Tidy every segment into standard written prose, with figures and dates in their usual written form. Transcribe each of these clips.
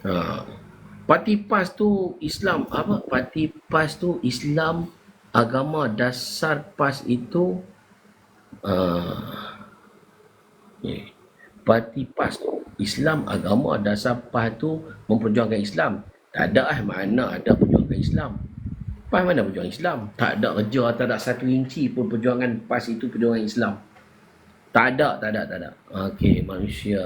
Ha. Parti PAS tu Islam apa? Parti PAS tu Islam, agama dasar PAS itu uh, Parti PAS tu Islam, agama dasar PAS tu memperjuangkan Islam. Tak ada mana ada perjuangan Islam. PAS mana perjuangan Islam? Tak ada kerja, tak ada satu inci pun perjuangan PAS itu perjuangan Islam. Tak ada. Okey, manusia.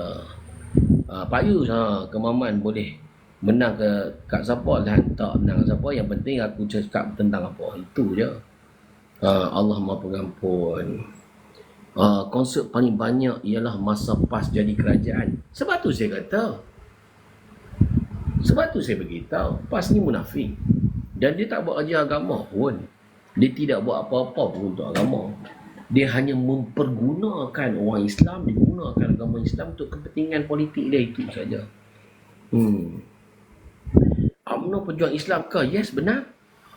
Pak Yus, kemaman boleh menang ke kat siapa lah, tak menang kat siapa, yang penting aku cakap tentang apa, itu je. Allah Maha Pengampun. Konsep paling banyak ialah masa PAS jadi kerajaan. Sebab tu saya kata, sebab tu saya beritahu, PAS ni munafik. Dan dia tak buat kerja agama pun. Dia tidak buat apa-apa pun untuk agama. Dia hanya mempergunakan orang Islam, digunakan agama Islam untuk kepentingan politik dia, itu saja. UMNO pejuang Islam ke? Yes, benar.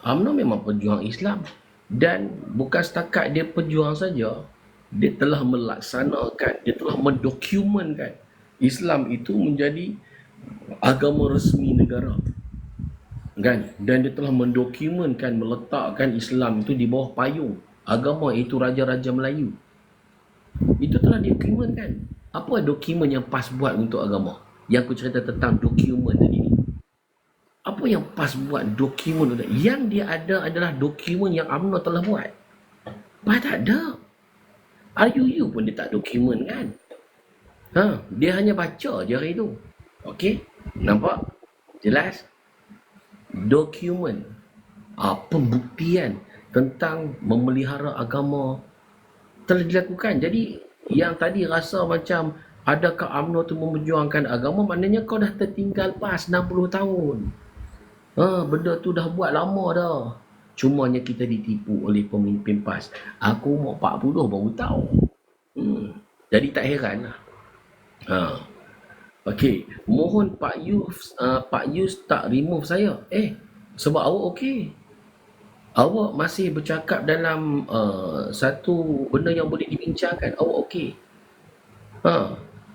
UMNO memang pejuang Islam. Dan bukan setakat dia pejuang saja, dia telah melaksanakan, dia telah mendokumentkan Islam itu menjadi agama resmi negara. Kan? Dan dia telah mendokumentkan, meletakkan Islam itu di bawah payung agama itu Raja-Raja Melayu. Itu telah dokumentkan. Apa dokumen yang PAS buat untuk agama? Yang aku cerita tentang dokumen tadi ni. Apa yang PAS buat dokumen? Yang dia ada adalah dokumen yang UMNO telah buat. PAS tak ada. RUU pun dia tak dokumen kan. Dia hanya baca je hari tu. Okey? Nampak? Jelas? Dokumen. Pembuktian tentang memelihara agama telah dilakukan. Jadi yang tadi rasa macam adakah UMNO tu memperjuangkan agama, maknanya kau dah tertinggal PAS 60 tahun. Benda tu dah buat lama dah. Cumanya kita ditipu oleh pemimpin PAS. Aku umur 40 baru tahu. Jadi tak heran lah. Okey, mohon Pak Yus tak remove saya. Sebab awak okey. Awak masih bercakap dalam satu benda yang boleh dibincangkan. Awak okey.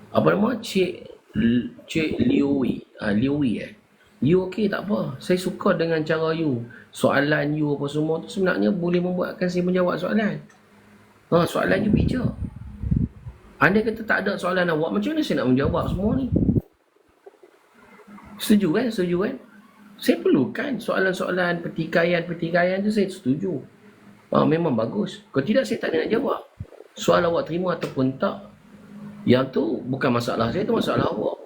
Apa nama? Cik Liui. You okey tak apa. Saya suka dengan cara you. Soalan you apa semua tu sebenarnya boleh membuatkan saya menjawab soalan. Soalan you bijak. Andai kata tak ada soalan awak, macam mana saya nak menjawab semua ni? Setuju kan? Saya perlukan soalan-soalan pertikaian tu, saya setuju. Memang bagus. Kalau tidak, saya tak nak jawab. Soal awak terima ataupun tak, yang tu bukan masalah saya, tu masalah awak.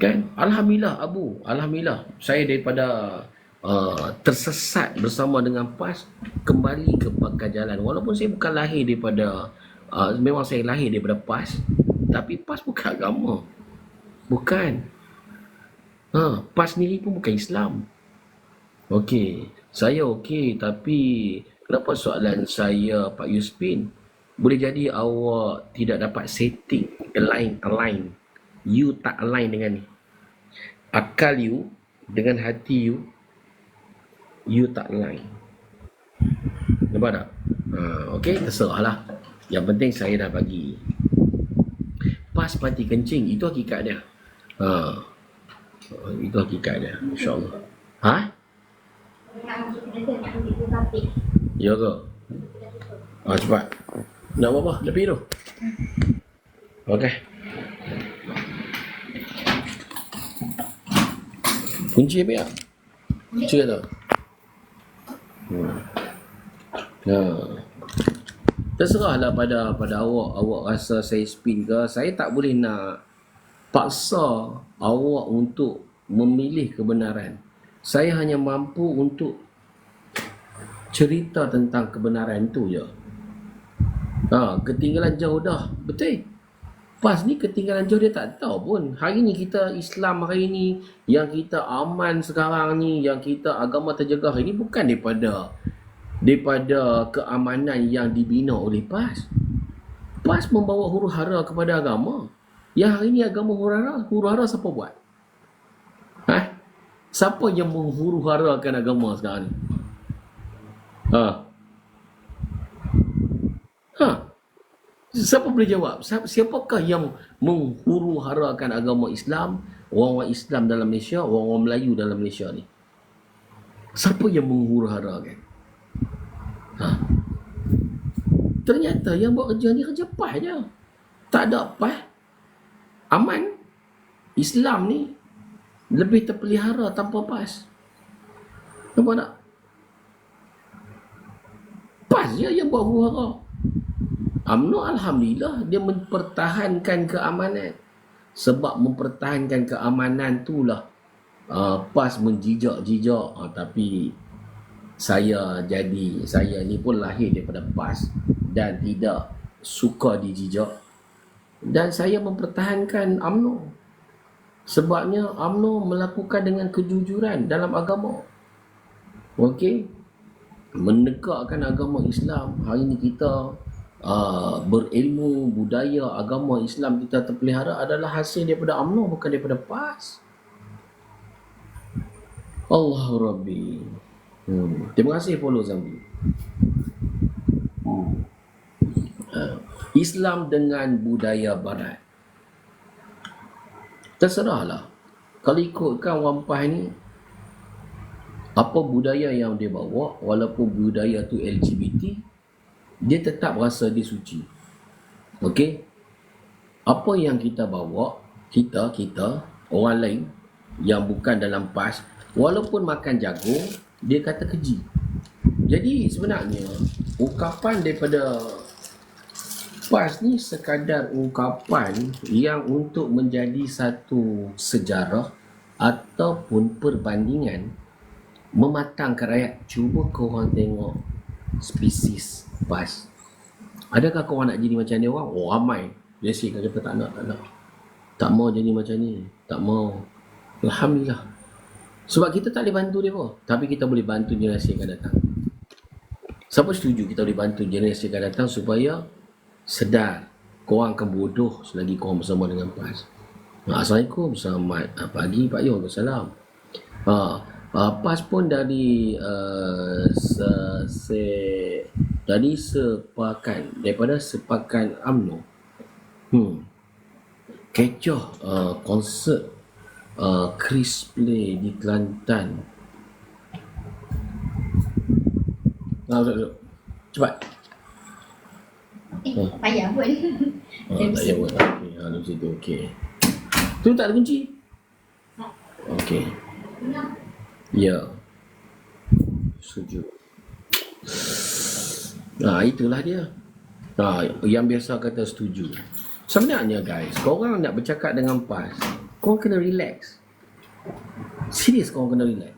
Kan? Alhamdulillah Abu, alhamdulillah saya daripada tersesat bersama dengan PAS kembali ke pangkal jalan. Walaupun saya bukan lahir daripada memang saya lahir daripada PAS, tapi PAS bukan agama. Bukan. PAS sendiri pun bukan Islam. Okey, saya okey, tapi kenapa soalan saya Pak Yuspin? Boleh jadi awak tidak dapat setting, align. You tak align dengan ni. Akal you dengan hati you tak align. Nampak tak? Okey, terserah lah. Yang penting saya dah bagi. PAS mati kencing, itu hakikat dia. Itu hakikat dia, insyaAllah. Ya ke? Cepat. Nak apa? Lebih tu. Okey. Kunci apa ya? Kunci kata. Terserahlah pada awak. Awak rasa saya spin ke? Saya tak boleh nak paksa awak untuk memilih kebenaran. Saya hanya mampu untuk cerita tentang kebenaran tu je. Ketinggalan jauh dah. Betul. PAS ni ketinggalan jauh, dia tak tahu pun. Hari ni kita Islam, hari ni yang kita aman sekarang ni, yang kita agama terjaga hari ni bukan daripada keamanan yang dibina oleh PAS. PAS membawa huru-hara kepada agama. Yang hari ni agama huru-hara siapa buat? Siapa yang menghuru-harakan agama sekarang ni? Siapa boleh jawab? Siapakah yang menghuru-harakan agama Islam, orang-orang Islam dalam Malaysia, orang-orang Melayu dalam Malaysia ni? Siapa yang menghuru-harakan? Ha? Ternyata yang buat kerja ni kerja PAS je. Tak ada PAS, aman. Islam ni lebih terpelihara tanpa PAS. Nampak tak? PAS je yang buat huru-hara. UMNO Alhamdulillah dia mempertahankan keamanan. Sebab mempertahankan keamanan itulah PAS menjijak-jijak. Tapi saya ni pun lahir daripada PAS dan tidak suka dijijak. Dan saya mempertahankan UMNO. Sebabnya UMNO melakukan dengan kejujuran dalam agama. Okey? Menegakkan agama Islam. Hari ini kita berilmu, budaya, agama Islam kita terpelihara adalah hasil daripada UMNO, bukan daripada PAS. Allah Rabbi. Terima kasih follow Zambi. Islam dengan budaya barat. Terserahlah. Kalau ikutkan orang PAS ni, apa budaya yang dia bawa, walaupun budaya tu LGBT, dia tetap rasa dia suci. Okey? Apa yang kita bawa, kita orang lain yang bukan dalam PAS, walaupun makan jagung, dia kata keji. Jadi sebenarnya ungkapan daripada PAS ni sekadar ungkapan yang untuk menjadi satu sejarah ataupun perbandingan mematangkan rakyat. Cuba korang tengok spesies PAS. Adakah korang nak jadi macam dia orang? Oh ramai. Dia kata tak nak. Tak mau jadi macam ni. Tak mau. Alhamdulillah. Sebab kita tak boleh bantu dia pun. Tapi kita boleh bantu generasi yang akan datang. Siapa setuju kita boleh bantu generasi yang akan datang supaya sedar korang akan bodoh selagi korang bersama dengan PAS. Assalamualaikum, selamat pagi Pak Yo. Salam. PAS pun dari daripada sepakan UMNO. Kecoh konsert Chris Play di Kelantan. Cepat. Payah pun. Tak payah buat. Dalam situ, okey. Tu tak ada kunci? Okey. Ya. Setuju. Itulah dia. Yang biasa kata setuju. Sebenarnya guys, korang nak bercakap dengan PAS, korang kena relax. Serius korang kena relax.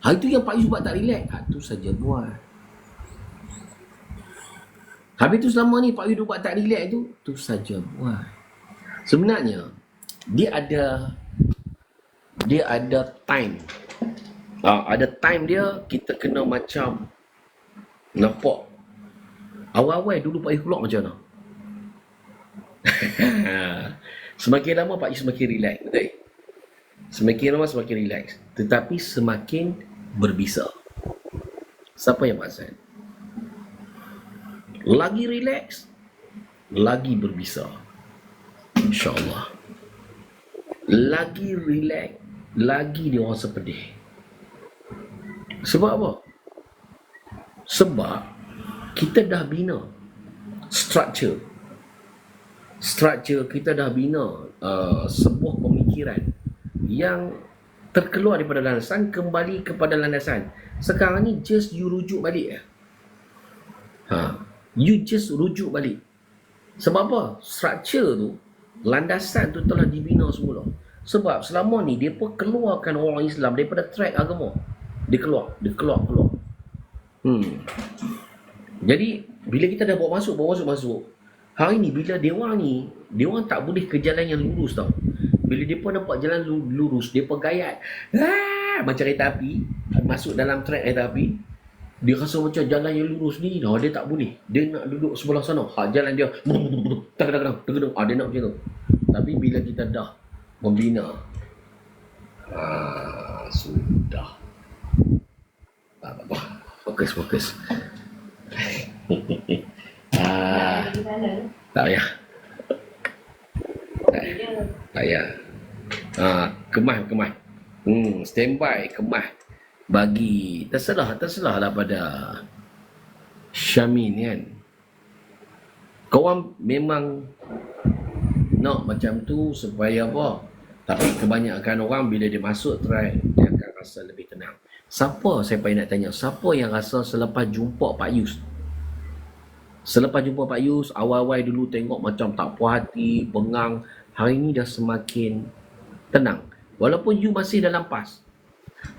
Hari tu yang Pak Yus buat tak relax, tu saja buat. Habis tu selama ni Pak Yus buat tak relax tu saja buat. Sebenarnya dia ada time. Ada time dia, kita kena macam nampak. Awal-awal dulu Pak Yus keluar macam mana? Semakin lama Pak Yus semakin relax, betul? Semakin lama semakin relax, tetapi semakin berbisa. Siapa yang perasan? Lagi relax, lagi berbisa. InsyaAllah. Lagi relax, lagi dia rasa pedih. Sebab apa? Sebab kita dah bina structure kita dah bina sebuah pemikiran yang terkeluar daripada landasan, kembali kepada landasan. Sekarang ni just you rujuk balik. You just rujuk balik. Sebab apa? Structure tu, landasan tu telah dibina semula. Sebab selama ni dia pun keluarkan orang Islam daripada track agama. Dia keluar. Jadi bila kita dah bawa masuk, hari ni bila dia orang tak boleh ke jalan yang lurus tau. Bila dia pun nampak jalan lurus, dia pun gayat. Macam kereta api, masuk dalam track kereta api. Dia rasa macam jalan yang lurus ni, dia tak boleh. Dia nak duduk sebelah sana. Jalan dia tergedang. Dia nak macam tu. Tapi bila kita dah membina, sudah. Fokus. Tak payah. Tak payah. Kemas. Standby, kemas. Bagi, terserah lah pada Syamin kan. Korang memang nak macam tu supaya apa? Tapi kebanyakan orang bila dia masuk try, dia akan rasa lebih tenang. Siapa, saya pengen nak tanya, siapa yang rasa selepas jumpa Pak Yus? Selepas jumpa Pak Yus, awal-awal dulu tengok macam tak puas hati, bengang. Hari ni dah semakin tenang. Walaupun you masih dalam PAS,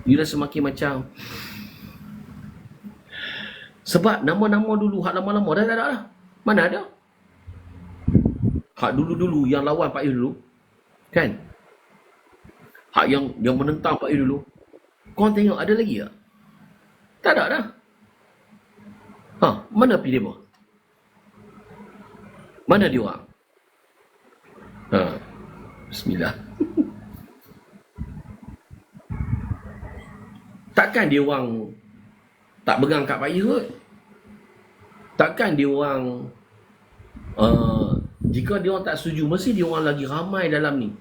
you dah semakin macam, sebab nama-nama dulu, hak lama-lama dah tak ada lah. Mana ada? Hak dulu-dulu yang lawan Pak Yus dulu, kan? Hak yang menentang Pak Yus dulu, korang tengok ada lagi tak? Tak ada dah. Mana pergi dia? Mana dia orang? Bismillah. Takkan dia orang tak pegang kat Pak Yus kot? Takkan dia orang jika dia orang tak setuju, mesti dia orang lagi ramai dalam ni.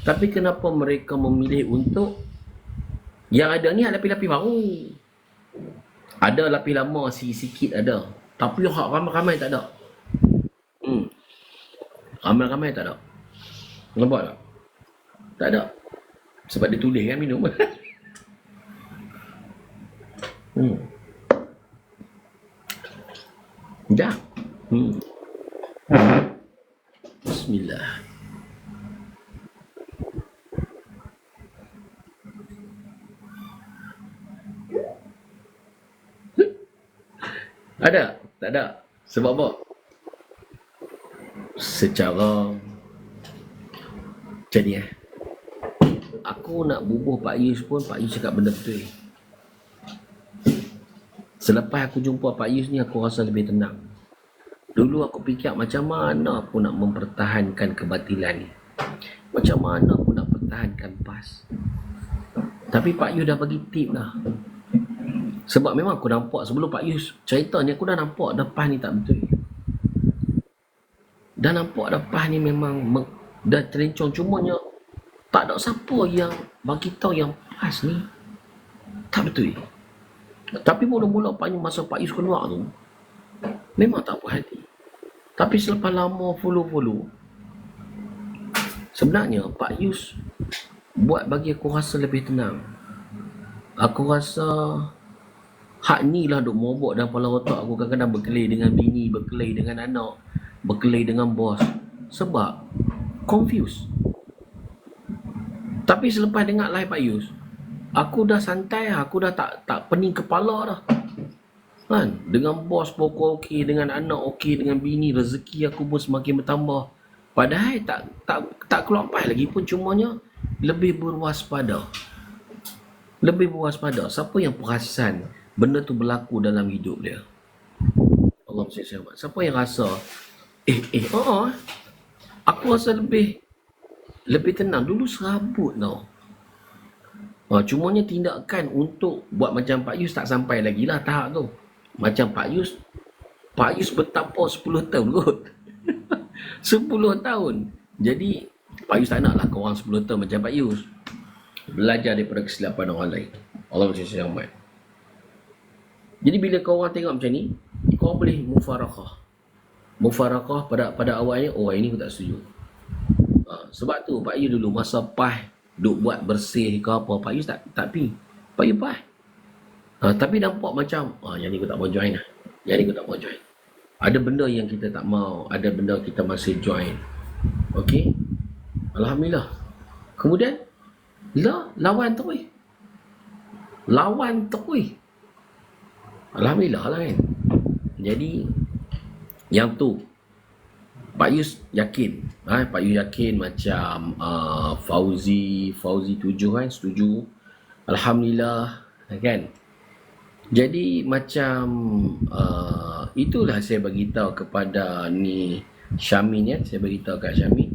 Tapi kenapa mereka memilih untuk yang ada ni lapis-lapis baru? Ada lapis lama sikit-sikit ada. Tapi yang hak ramai-ramai tak ada. Ramai-ramai tak ada. Nampak tak? Tak ada. Sebab dia tulis kan minum. Dah. Bismillah. Ada? Tak ada. Sebab apa? Secara macam ni aku nak bubuh Pak Yus pun, Pak Yus cakap benda betul. Selepas aku jumpa Pak Yus ni, aku rasa lebih tenang. Dulu aku fikir macam mana aku nak mempertahankan kebatilan ni, macam mana aku nak pertahankan PAS. Tapi Pak Yus dah bagi tip dah. Sebab memang aku nampak sebelum Pak Yus cerita ni, aku dah nampak dah PAS ni tak betul. Dah nampak dah PAS ni memang dah terencong. Cumanya tak ada siapa yang bagi tahu yang PAS ni tak betul. Tapi mula-mula masa Pak Yus keluar tu, memang tak puas hati. Tapi selepas lama follow, sebenarnya Pak Yus buat bagi aku rasa lebih tenang. Aku rasa hak ni lah duk mobok dalam kepala otak aku. Kadang-kadang berkelahi dengan bini, berkelahi dengan anak, berkelahi dengan bos. Sebab confused. Tapi selepas dengar live Pak Yus, aku dah santai, aku dah tak pening kepala dah. Kan? Dengan bos pokok okey, dengan anak okey, dengan bini, rezeki aku pun semakin bertambah. Padahal tak keluar PAS lagi pun, cumanya lebih berwaspada. Lebih berwaspada. Siapa yang perasan benda tu berlaku dalam hidup dia? Allah SWT. Siapa yang rasa aku rasa lebih tenang. Dulu serabut tau. Cumanya tindakan untuk buat macam Pak Yus tak sampai lagi lah tahap tu. Macam Pak Yus bertapa 10 tahun kot. 10 tahun. Jadi Pak Yus tak nak lah korang 10 tahun macam Pak Yus. Belajar daripada kesilapan orang lain. Allah SWT. Jadi bila korang tengok macam ni, korang boleh mufarakah pada awalnya, ini aku tak setuju. Sebab tu Pak Yus dulu masa PAS duk buat bersih ke apa, Pak Yus tak pi. Pak Yus PAS. Tapi nampak macam yang ni aku tak mau join lah. Yang ni aku tak mau join. Ada benda yang kita tak mau, ada benda kita masih join. Okey. Alhamdulillah. Kemudian lawan terus. Alhamdulillah lah kan. Jadi yang tu Pak Yus yakin. Pak Yus yakin macam Fauzi 7 kan setuju. Alhamdulillah kan. Jadi macam itulah saya bagi tahu kepada ni Syamin ya. Saya bagi tahu kat Syamin.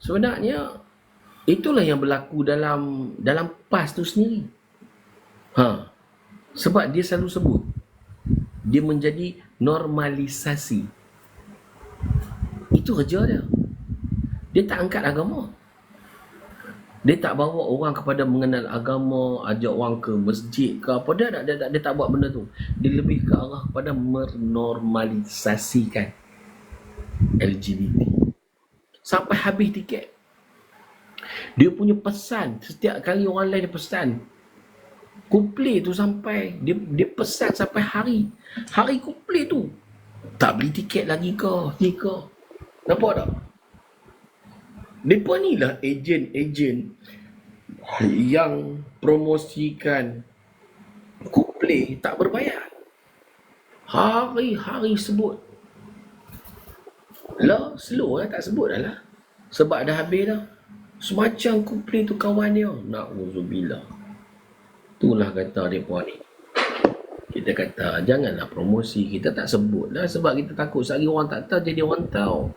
Sebenarnya itulah yang berlaku dalam PAS tu sendiri. Sebab dia selalu sebut dia menjadi normalisasi. Itu kerja dia. Dia tak angkat agama. Dia tak bawa orang kepada mengenal agama, ajak orang ke masjid ke apa. Dia tak buat benda tu. Dia lebih ke arah kepada menormalisasikan LGBT. Sampai habis tiket. Dia punya pesan, setiap kali orang lain dia pesan, Coldplay tu sampai, dia pesan sampai hari Coldplay tu. Tak beli tiket lagi ke, ni ke. Nampak tak? Mereka ni lah ejen-ejen yang promosikan Coldplay tak berbayar. Hari-hari sebut. Lah, slow lah, tak sebut dah lah. Sebab dah habis dah. Semacam Coldplay tu kawan dia. Na'udzubillah. Itulah kata mereka ni. Kita kata, janganlah promosi. Kita tak sebut lah sebab kita takut sehari orang tak tahu, jadi orang tahu.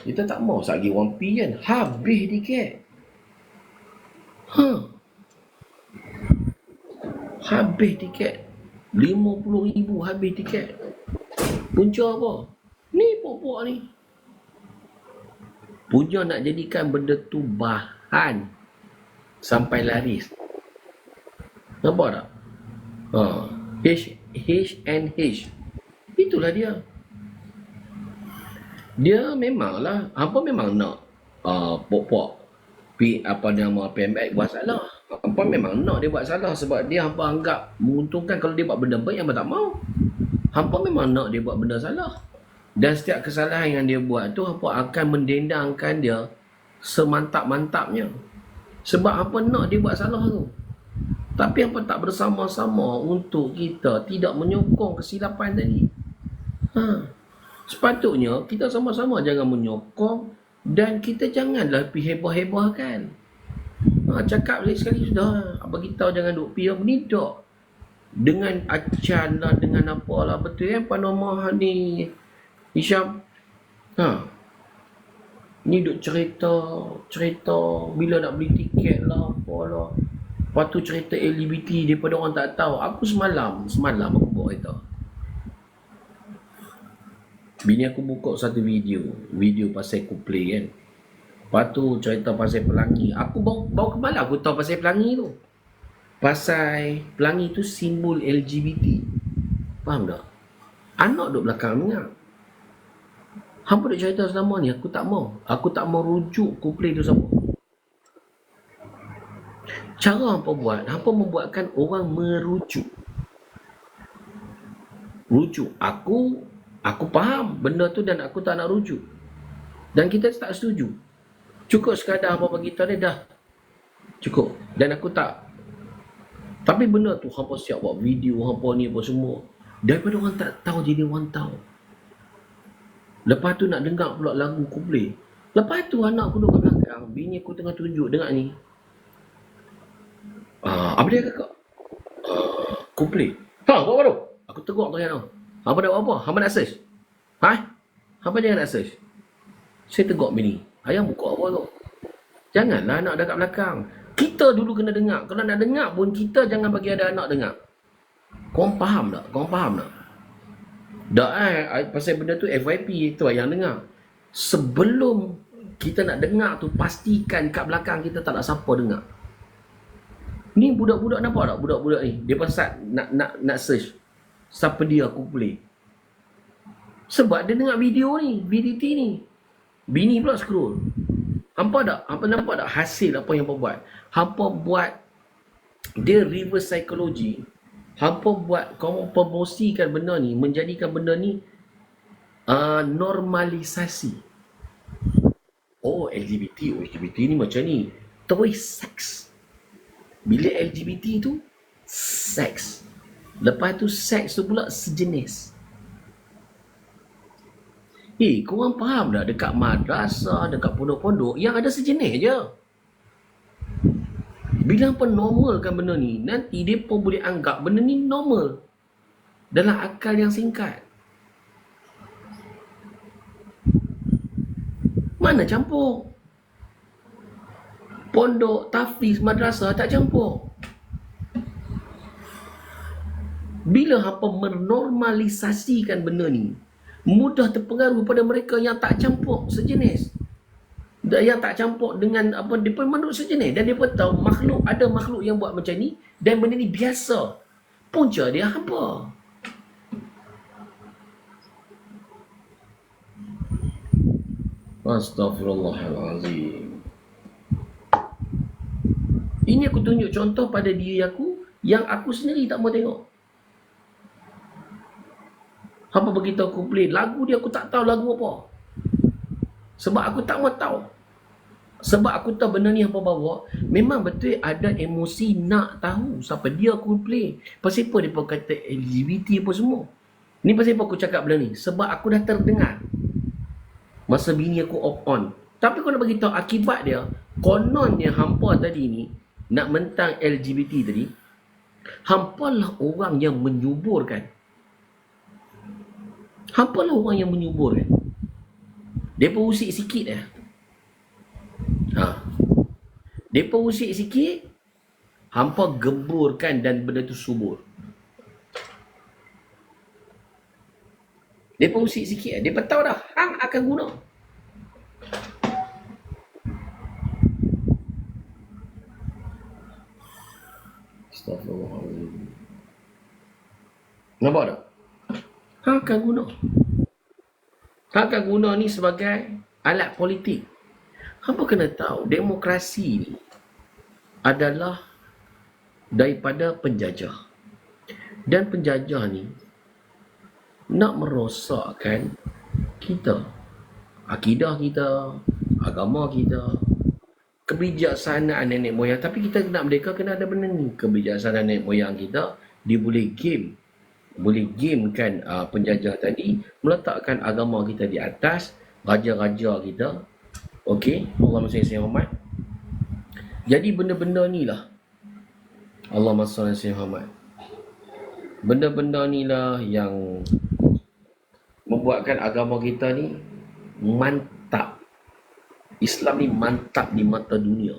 Kita tak mau sehari orang pi kan. Habis tiket. Habis tiket. 50,000 habis tiket. Punca apa? Ni pokok ni. Punca nak jadikan benda tu bahan sampai laris. Nampak tak? H&H. Itulah dia. Dia memanglah, hampa memang nak pok-pok apa nama PMX buat salah. Hampa memang nak dia buat salah sebab dia hampa anggap menguntungkan. Kalau dia buat benda baik, hampa tak mau. Hampa memang nak dia buat benda salah. Dan setiap kesalahan yang dia buat tu, hampa akan mendendangkan dia semantap-mantapnya. Sebab hampa nak dia buat salah tu. Tapi hampa tak bersama-sama untuk kita tidak menyokong kesilapan tadi. Sepatutnya kita sama-sama jangan menyokong dan kita janganlah pergi hebah-hebahkan. Cakap sekali sudah, bagi tahu jangan duk pergi apa ni tak. Dengan acan lah, dengan apalah, betul kan Panama ni Hisham. Ni duk cerita bila nak beli tiket lah, apalah. Lepas tu cerita LGBT daripada orang tak tahu. Aku semalam aku buat kereta. Bini aku buka satu video pasal Coldplay kan. Lepas tu cerita pasal pelangi. Aku bawa ke mana aku tahu pasal pelangi tu. Pasal pelangi tu simbol LGBT. Faham tak? Anak duduk belakang dengar. Hampa duk cerita selama ni, aku tak mau. Aku tak mau rujuk Coldplay tu siapa. Cara hampa buat, hampa membuatkan orang merujuk. Rujuk. Aku faham benda tu dan aku tak nak rujuk. Dan kita tak setuju. Cukup sekadar hampa bagi tahu dia dah. Cukup. Dan aku tak. Tapi benda tu hampa siap buat video, hampa ni apa semua. Daripada orang tak tahu jadi orang tahu. Lepas tu nak dengar pula lagu Coldplay. Lepas tu anak aku duduk kat belakang. Bini aku tengah tunjuk, dengar ni. Apa dia kakak? Coldplay. Buat apa tu? Aku tegur tanya tau. Hampa nak buat apa? Hampa nak search? Hampa jangan nak search. Saya tegur bini. Ayang buka apa tu? Janganlah anak dekat belakang. Kita dulu kena dengar. Kalau nak dengar pun kita jangan bagi ada anak dengar. Korang faham tak? Pasal benda tu FYP tu yang dengar. Sebelum kita nak dengar tu, pastikan kat belakang kita tak nak siapa dengar. Ni budak-budak nampak tak? Budak-budak ni dia pasal nak search siapa dia Coldplay. Sebab dia dengar video ni, VDT ni. Bini pula scroll. Hampa nampak tak hasil apa yang hampa buat? Hampa buat dia reverse psychology. Hampa buat kau promosikan benda ni, menjadikan benda ni normalisasi. LGBT ni macam ni. Toy seks. Bila LGBT tu seks. Lepas tu seks tu pula sejenis. Korang faham tak? Dekat madrasah, dekat pondok-pondok yang ada sejenis je. Bila hampa normalkan benda ni, nanti dia pun boleh anggap benda ni normal dalam akal yang singkat. Mana campur? Pondok, tahfiz, madrasah tak campur. Bila hampa menormalisasikan benda ni, mudah terpengaruh pada mereka yang tak campur sejenis, yang tak campur dengan apa, dia pun makhluk sejenis, dan dia pun tahu ada makhluk yang buat macam ni dan benda ni biasa. Punca dia hampa. Astaghfirullahalazim. Ini aku tunjuk contoh pada diri aku yang aku sendiri tak mau tengok. Hampa beritahu aku play lagu dia, aku tak tahu lagu apa. Sebab aku tak mau tahu. Sebab aku tahu benda ni hampa bawa, memang betul ada emosi nak tahu siapa dia aku play. Pasal apa dia pun kata LGBT apa semua. Ni pasal apa aku cakap benda ni? Sebab aku dah terdengar masa bini aku off on. Tapi aku nak beritahu akibat dia, kononnya hampa tadi ni nak mentang LGBT tadi, hampalah orang yang menyuburkan. Hampalah orang yang menyuburkan. Depa usik sikit dah. Depa usik sikit, hampa gemburkan dan benda tu subur. Depa usik sikit, depa tahu dah hang akan guna. Astagfirullahaladzim. Nampak tak? Hang akan guna. Hang akan guna ni sebagai alat politik. Hampa kena tahu demokrasi ni adalah daripada penjajah. Dan penjajah ni nak merosakkan kita, akidah kita, agama kita, kebijaksanaan nenek moyang. Tapi kita nak merdeka kena ada benda ni. Kebijaksanaan nenek moyang kita, dia boleh gamekan penjajah tadi, meletakkan agama kita di atas, raja-raja kita. Okey, Allahumma salli ala Muhammad. Jadi benda-benda ni lah, Allahumma salli ala Muhammad, benda-benda ni lah yang membuatkan agama kita ni mantap. Islam ni mantap di mata dunia.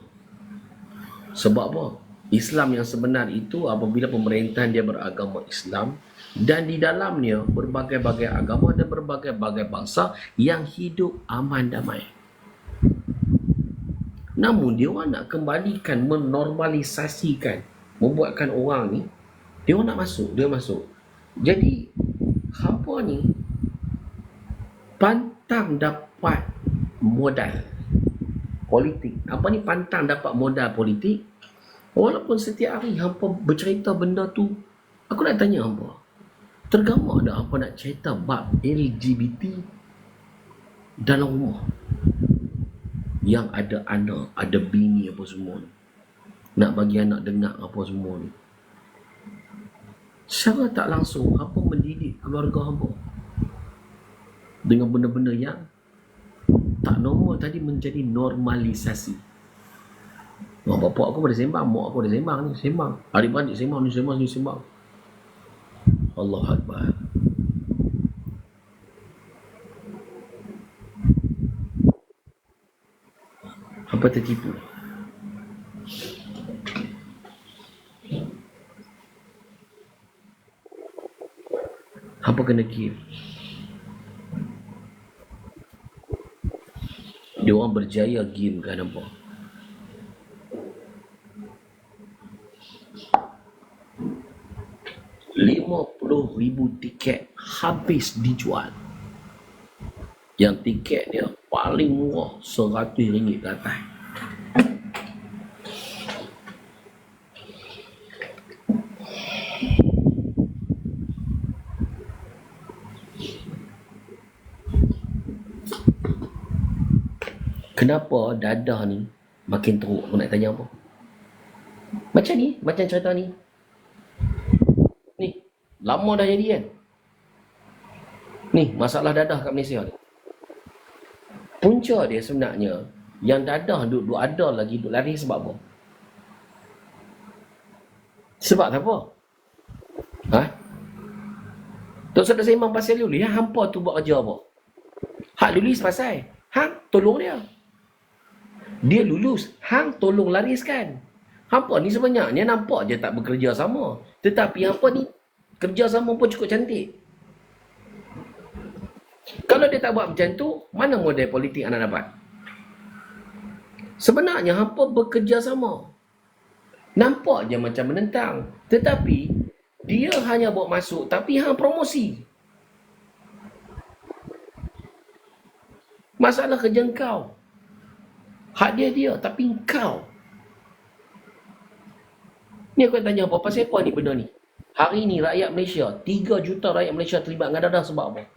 Sebab apa? Islam yang sebenar itu apabila pemerintahan dia beragama Islam, dan di dalamnya berbagai-bagai agama dan berbagai-bagai bangsa yang hidup aman damai. Namun dia orang nak kembalikan, menormalisasikan, membuatkan orang ni, dia orang nak masuk, dia masuk. Jadi hampa ni pantang dapat modal politik. Apa ni pantang dapat modal politik? Walaupun setiap hari hampa bercerita benda tu, aku nak tanya hampa, tergamak dah hampa nak cerita bab LGBT dalam rumah yang ada anak, ada bini apa semua ni, nak bagi anak dengar apa semua ni. Secara tak langsung hampa mendidik keluarga hampa dengan benda-benda yang tak normal tadi menjadi normalisasi. Bapak aku pada sembang, mak aku pada sembang ni, sembang. Adik-adik sembang ni, sembang ni, sembang. Allahu Akbar. Apa tertipu? Apa kena game? Dia orang berjaya game kan, nampak? RM50,000 tiket habis dijual. Yang tiket dia paling murah RM100 ke atas. Kenapa dadah ni makin teruk? Aku nak tanya apa? Macam ni, macam cerita ni. Ni, lama dah jadi kan? Ni, masalah dadah kat Malaysia ni. Punca dia sebenarnya, yang dadah duduk ada lagi, duduk lari sebab apa? Sebab apa? Tok Sada sembang pasal Lulis, hampa tu buat kerja apa? Hak Lulis pasal, hang tolong dia. Dia lulus, hang tolong lariskan. Hampa ni sebenarnya nampak je tak bekerja sama. Tetapi hampa ni kerja sama pun cukup cantik. Kalau dia tak buat macam tu, mana model politik anak dapat? Sebenarnya hampa bekerja sama. Nampak je macam menentang. Tetapi, dia hanya bawa masuk, tapi hang promosi. Masalah kerja kau. Hak dia, tapi kau. Ni aku tanya apa? Pasal apa ni benda ni? Hari ni rakyat Malaysia, 3 juta rakyat Malaysia terlibat dengan dadah sebab apa?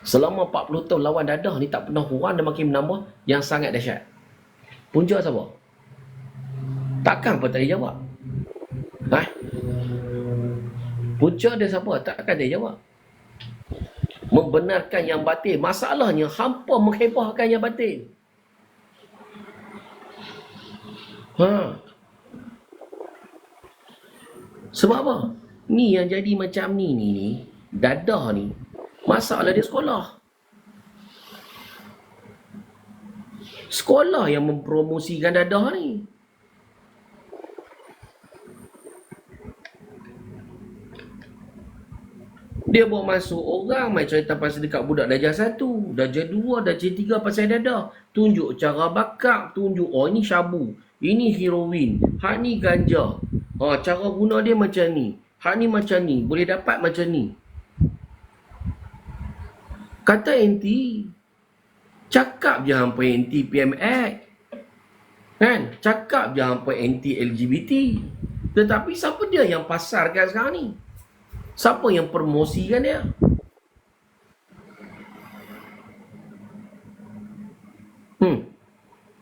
Selama 40 tahun lawan dadah ni tak pernah kurang dan makin menambah yang sangat dahsyat. Punca siapa? Takkan apa tak jawab? Ha? Punca dia siapa? Takkan dia jawab. Membenarkan yang batil. Masalahnya hampa menghebahkan yang batil. Sebab apa? Ni yang jadi macam ni dadah ni, masalah dia sekolah. Sekolah yang mempromosikan dadah ni. Dia bawa masuk orang main cerita pasal dekat budak darjah 1, darjah 2, darjah 3 pasal dadah. Tunjuk cara bakar, tunjuk ini syabu, ini heroin, hak ni ganja. Cara guna dia macam ni. Hak ni macam ni, boleh dapat macam ni. Kata anti, cakap je hampa anti PMX. Kan? Cakap je hampa anti LGBT. Tetapi siapa dia yang pasarkan sekarang ni? Siapa yang promosikan dia?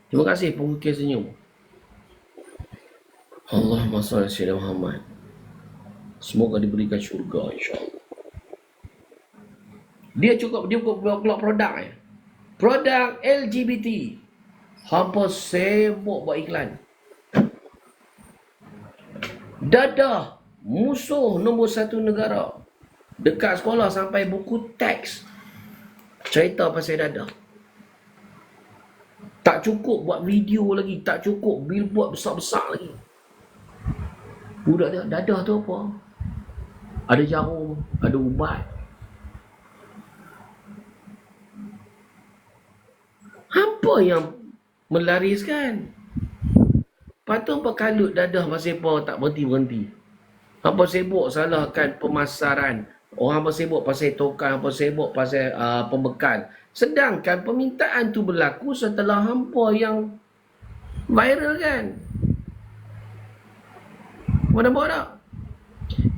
Terima kasih pengukir senyum. Allahumma salli ala Sayyidina Muhammad. Semoga diberikan syurga insya-Allah. Dia buat produk Produk LGBT. Hampa sibuk buat iklan. Dadah musuh nombor 1 negara. Dekat sekolah sampai buku teks cerita pasal dadah. Tak cukup buat video lagi, tak cukup billboard besar-besar lagi. Budak dia, dadah tu apa? Ada jarum, ada ubat. Hampa yang melariskan. Patut apa kalut dadah pasal apa tak berhenti-berhenti. Hampa sibuk salahkan pemasaran. Orang hampa sibuk pasal token, hampa sibuk pasal pembekal. Sedangkan permintaan tu berlaku setelah hampa yang viral kan. Mana nampak tak?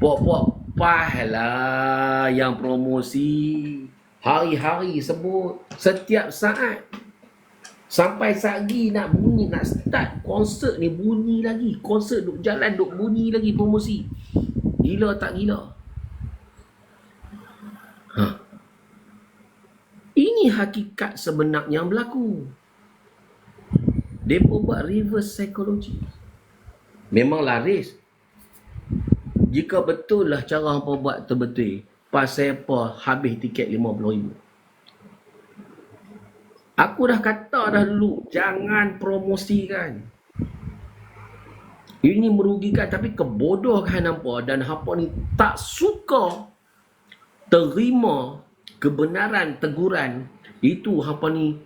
Puak-puak pahlah yang promosi. Hari-hari sebut. Setiap saat. Sampai sagi nak bunyi, nak start konsert ni bunyi lagi. Konsert duk jalan, duk bunyi lagi promosi. Gila tak gila? Ini hakikat sebenarnya yang berlaku. Mereka buat reverse psychology. Memang laris. Jika betul lah cara hampa buat terbetul, pasal apa habis tiket RM50,000? Aku dah kata dah dulu, jangan promosikan. Ini merugikan, tapi kebodohan hampa dan hampa ni tak suka terima kebenaran teguran. Itu hampa ni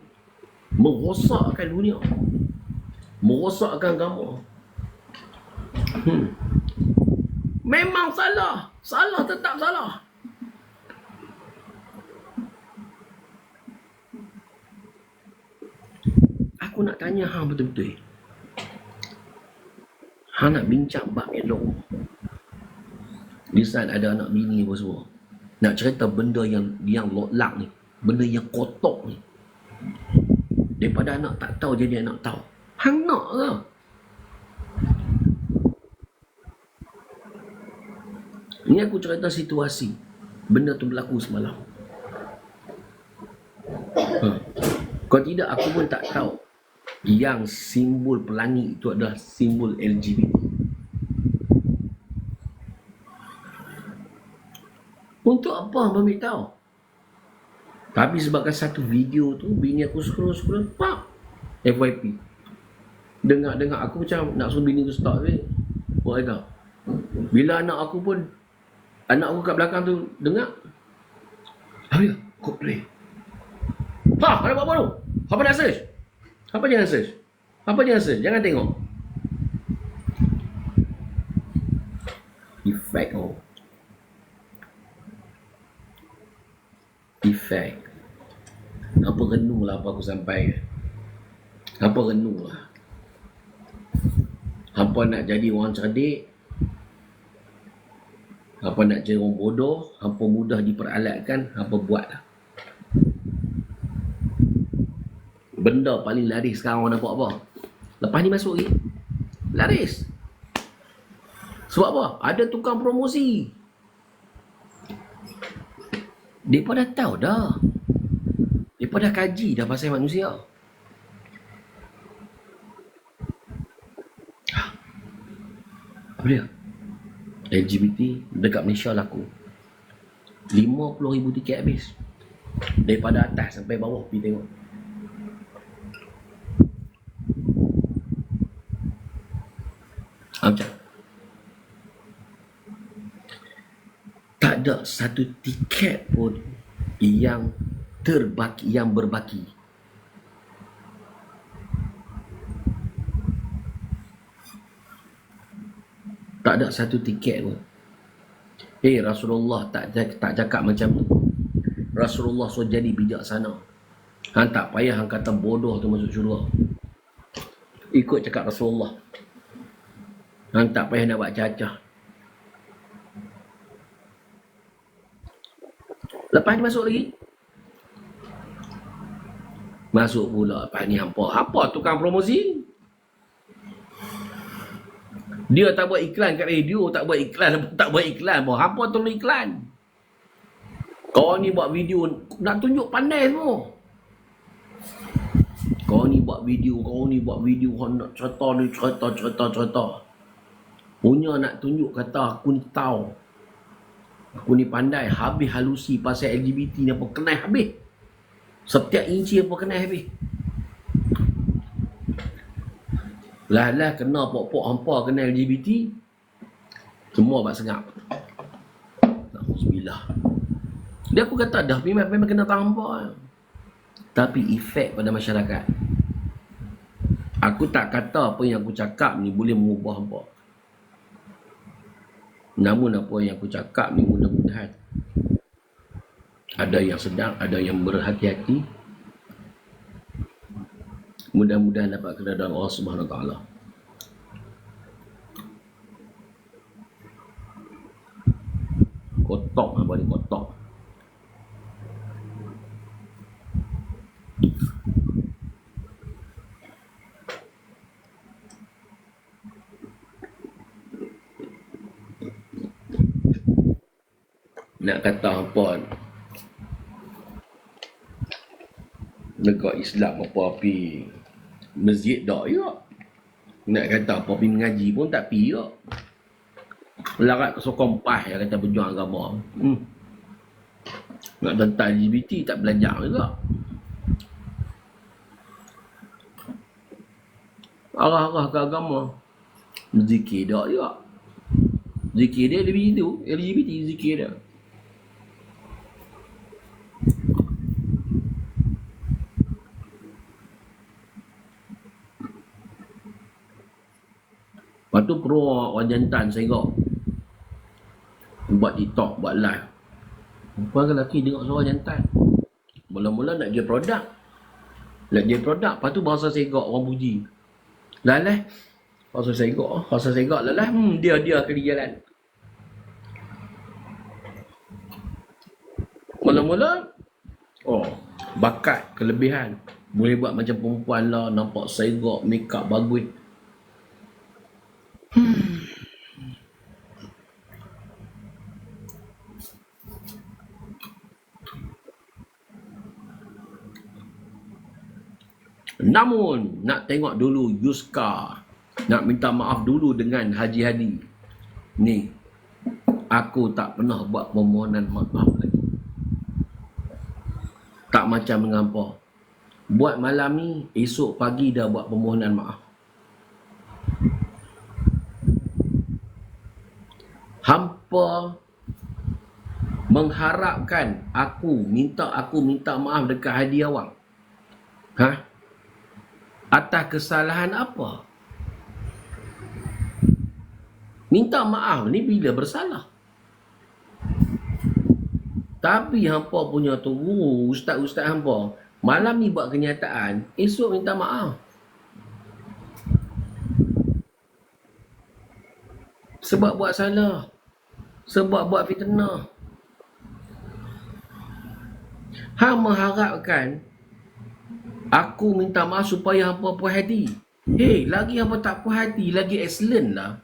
merosakkan dunia, merosakkan agama. Memang salah. Salah tetap salah. Aku nak tanya hang betul-betul. Hang nak bincang bab elok. Di saat ada anak bini apa semua. Nak cerita benda yang lotlak ni. Benda yang kotor ni. Daripada anak tak tahu jadi anak tahu. Hang nak ke? Ini aku cerita situasi. Benda tu berlaku semalam. Kalau tidak aku pun tak tahu yang simbol pelangi itu adalah simbol LGBT. Untuk apa hang ambil tahu? Tapi sebabkan satu video tu, bini aku scroll, pak, FYP. Dengar aku macam nak suruh bini tu stop ni. Buat kau. Bila anak aku kat belakang tu dengar, habis Kod play. Ada buat apa tu? Apa nak search? Apa jangan search? Apa jangan search? Jangan tengok. Efek oh. Efek. Apa renung lah apa aku sampai. Apa renung lah. Hampa nak jadi orang cerdik. Hampa nak jadi orang bodoh. Hampa mudah diperalatkan. Hampa buat lah. Benda paling laris sekarang orang nak buat apa? Lepas ni masuk lagi. Laris. Sebab apa? Ada tukang promosi. Mereka dah tahu dah. Mereka dah kaji dah pasal manusia. Apa dia? LGBT dekat Malaysia laku 50,000 tiket habis. Daripada atas sampai bawah pergi tengok. Macam tak ada satu tiket pun yang terbaki, yang berbaki. Tak ada satu tiket pun. Rasulullah tak cakap macam tu. Rasulullah so jadi bijaksana. Hang tak payah hang kata bodoh tu masuk syurga. Ikut cakap Rasulullah. Hang tak payah nak buat cacah. Lepas ni masuk lagi. Masuk pula lepas ni hampa tukang promosi. Dia tak buat iklan kat radio, tak buat iklan pun. Hampa tolong iklan. Kau ni buat video nak tunjuk pandai semua. Kau ni buat video kau nak cerita. Punya nak tunjuk kata aku ni tahu. Aku ni pandai, habis halusi pasal LGBT ni apa kenal habis. Setiap inci apa kenal habis. Lah kena pok-pok hampa kena LGBT. Semua buat sengap. Alhamdulillah. Dia aku kata dah memang kena tampak. Tapi efek pada masyarakat. Aku tak kata apa yang aku cakap ni boleh mengubah hampa. Namun apa yang aku cakap ni mudah-mudahan ada yang sedang, ada yang berhati-hati. Mudah-mudahan dapat keredaan Allah Subhanahu Wa Taala. Kotok apa ni kotok. Nak kata apa dekat Islam apa-api masjid dak ya. Nak kata apa-api mengaji pun tak pi ya. Larat ke sokong pas yang kata berjuang agama. Nak tentang LGBT tak belajar juga. Arah-arah ke agama. Zikir dak ya. Zikir dia lebih itu, LGBT zikir dia. Lepas tu pro orang jantan saya tengok buat TikTok, buat live. Perempuan ke lelaki tengok suara jantan. Mula-mula nak jual produk. Nak jual produk, lepas tu bahasa segak orang puji. Lalah, bahasa segak lalah, dia kali jalan. Mula-mula, bakat, kelebihan. Boleh buat macam perempuan lah, nampak segak, make up bagus. Namun nak tengok dulu Yuska, nak minta maaf dulu dengan Haji Hadi. Ni aku tak pernah buat permohonan maaf lagi. Tak macam mengapa. Buat malam ni, esok pagi dah buat permohonan maaf. Hampa mengharapkan aku minta maaf dekat hadi awang? Ha? Atas kesalahan apa? Minta maaf ni bila bersalah. Tapi hampa punya tu ustaz-ustaz hampa malam ni buat kenyataan, esok minta maaf. Sebab buat salah, sebab buat fitnah. Hang mengharapkan aku minta maaf supaya hampa puas hati. Lagi hampa tak puas hati, lagi excellent lah.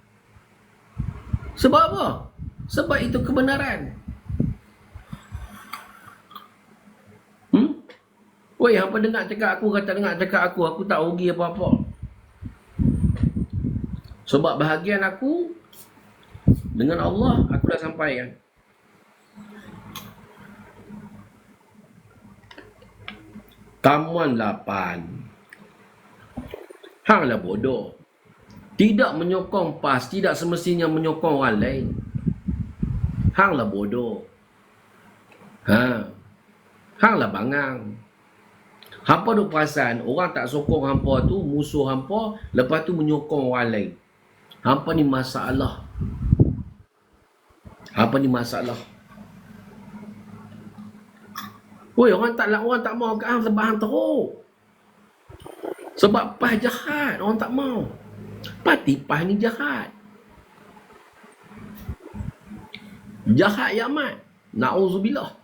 Sebab apa? Sebab itu kebenaran. Woi, hampa dengar cakap aku, kata dengar cakap aku tak rugi apa-apa. Sebab bahagian aku dengan Allah, aku dah sampaikan. Tamuan 8. Hanglah bodoh. Tidak menyokong PAS, tidak semestinya menyokong orang lain. Hanglah bodoh. Hanglah bangang. Hampa duk perasan orang tak sokong hampa tu musuh hampa, lepas tu menyokong orang lain. Hampa ni masalah. Hampa ni masalah. Woi, orang tak mau kat hang sebab hang teruk. Sebab PAS jahat, orang tak mau. Parti PAS ni jahat. Jahat yang amat. Na'udzubillah.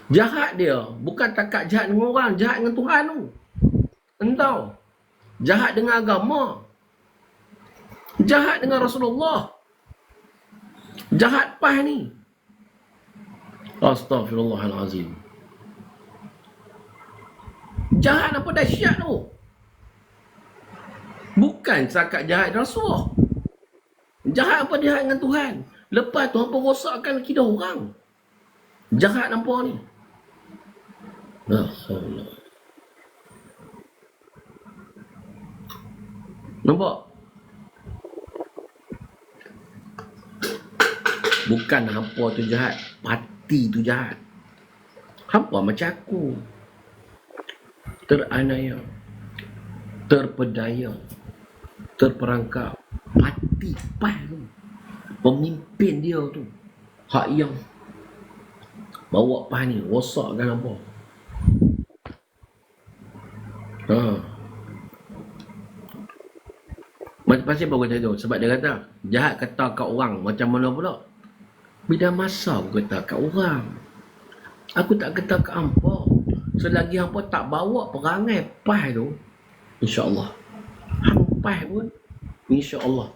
Jahat dia bukan takat jahat dengan orang, jahat dengan Tuhan tu. Entau. Jahat dengan agama. Jahat dengan Rasulullah. Jahat PAS ni. Astaghfirullahalazim. Jahat apa dahsyat tu. Bukan takat jahat Rasulullah. Jahat apa jahat dengan Tuhan. Lepas tu hampa rosakkan akidah orang. Jahat nampak ni. Nampak? Bukan hampa tu jahat, parti tu jahat. Hampa macam aku. Teranaya, terpedaya, terperangkap. Parti PAS tu, pemimpin dia tu, hak yang bawa PAS ni rosakkan apa. Pasal apa aku cakap tu? Sebab dia kata jahat kata kat orang macam mana pula. Bila masa aku kata kat orang, aku tak kata kat hampa. Selagi hampa tak bawa perangai PAS tu, insya-Allah hang PAS pun insya-Allah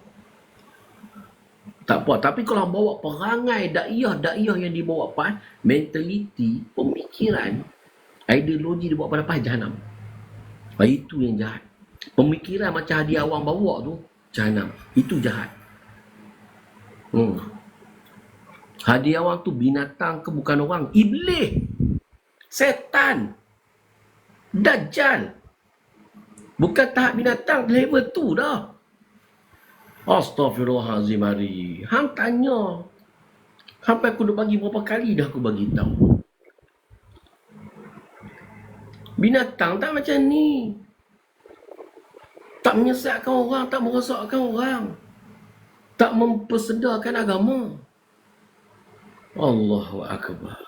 tak apa. Tapi kalau bawa perangai daiyah yang dibawa PAS, mentaliti, pemikiran, ideologi dibawa pada PAS, jahanam. Itu yang jahat. Pemikiran macam hadi awang bawa tu, jahanam. Itu jahat. Hadi awang tu binatang ke bukan orang? Iblis, setan, dajjal. Bukan tahap binatang, level tu dah. Astaghfirullahalazim hari. Hang tanya. Sampai aku dah bagi berapa kali dah aku bagi tahu. Binatang tak macam ni. Tak menyesatkan orang, tak merosakkan orang. Tak mempersedarkan agama. Allahu Akbar.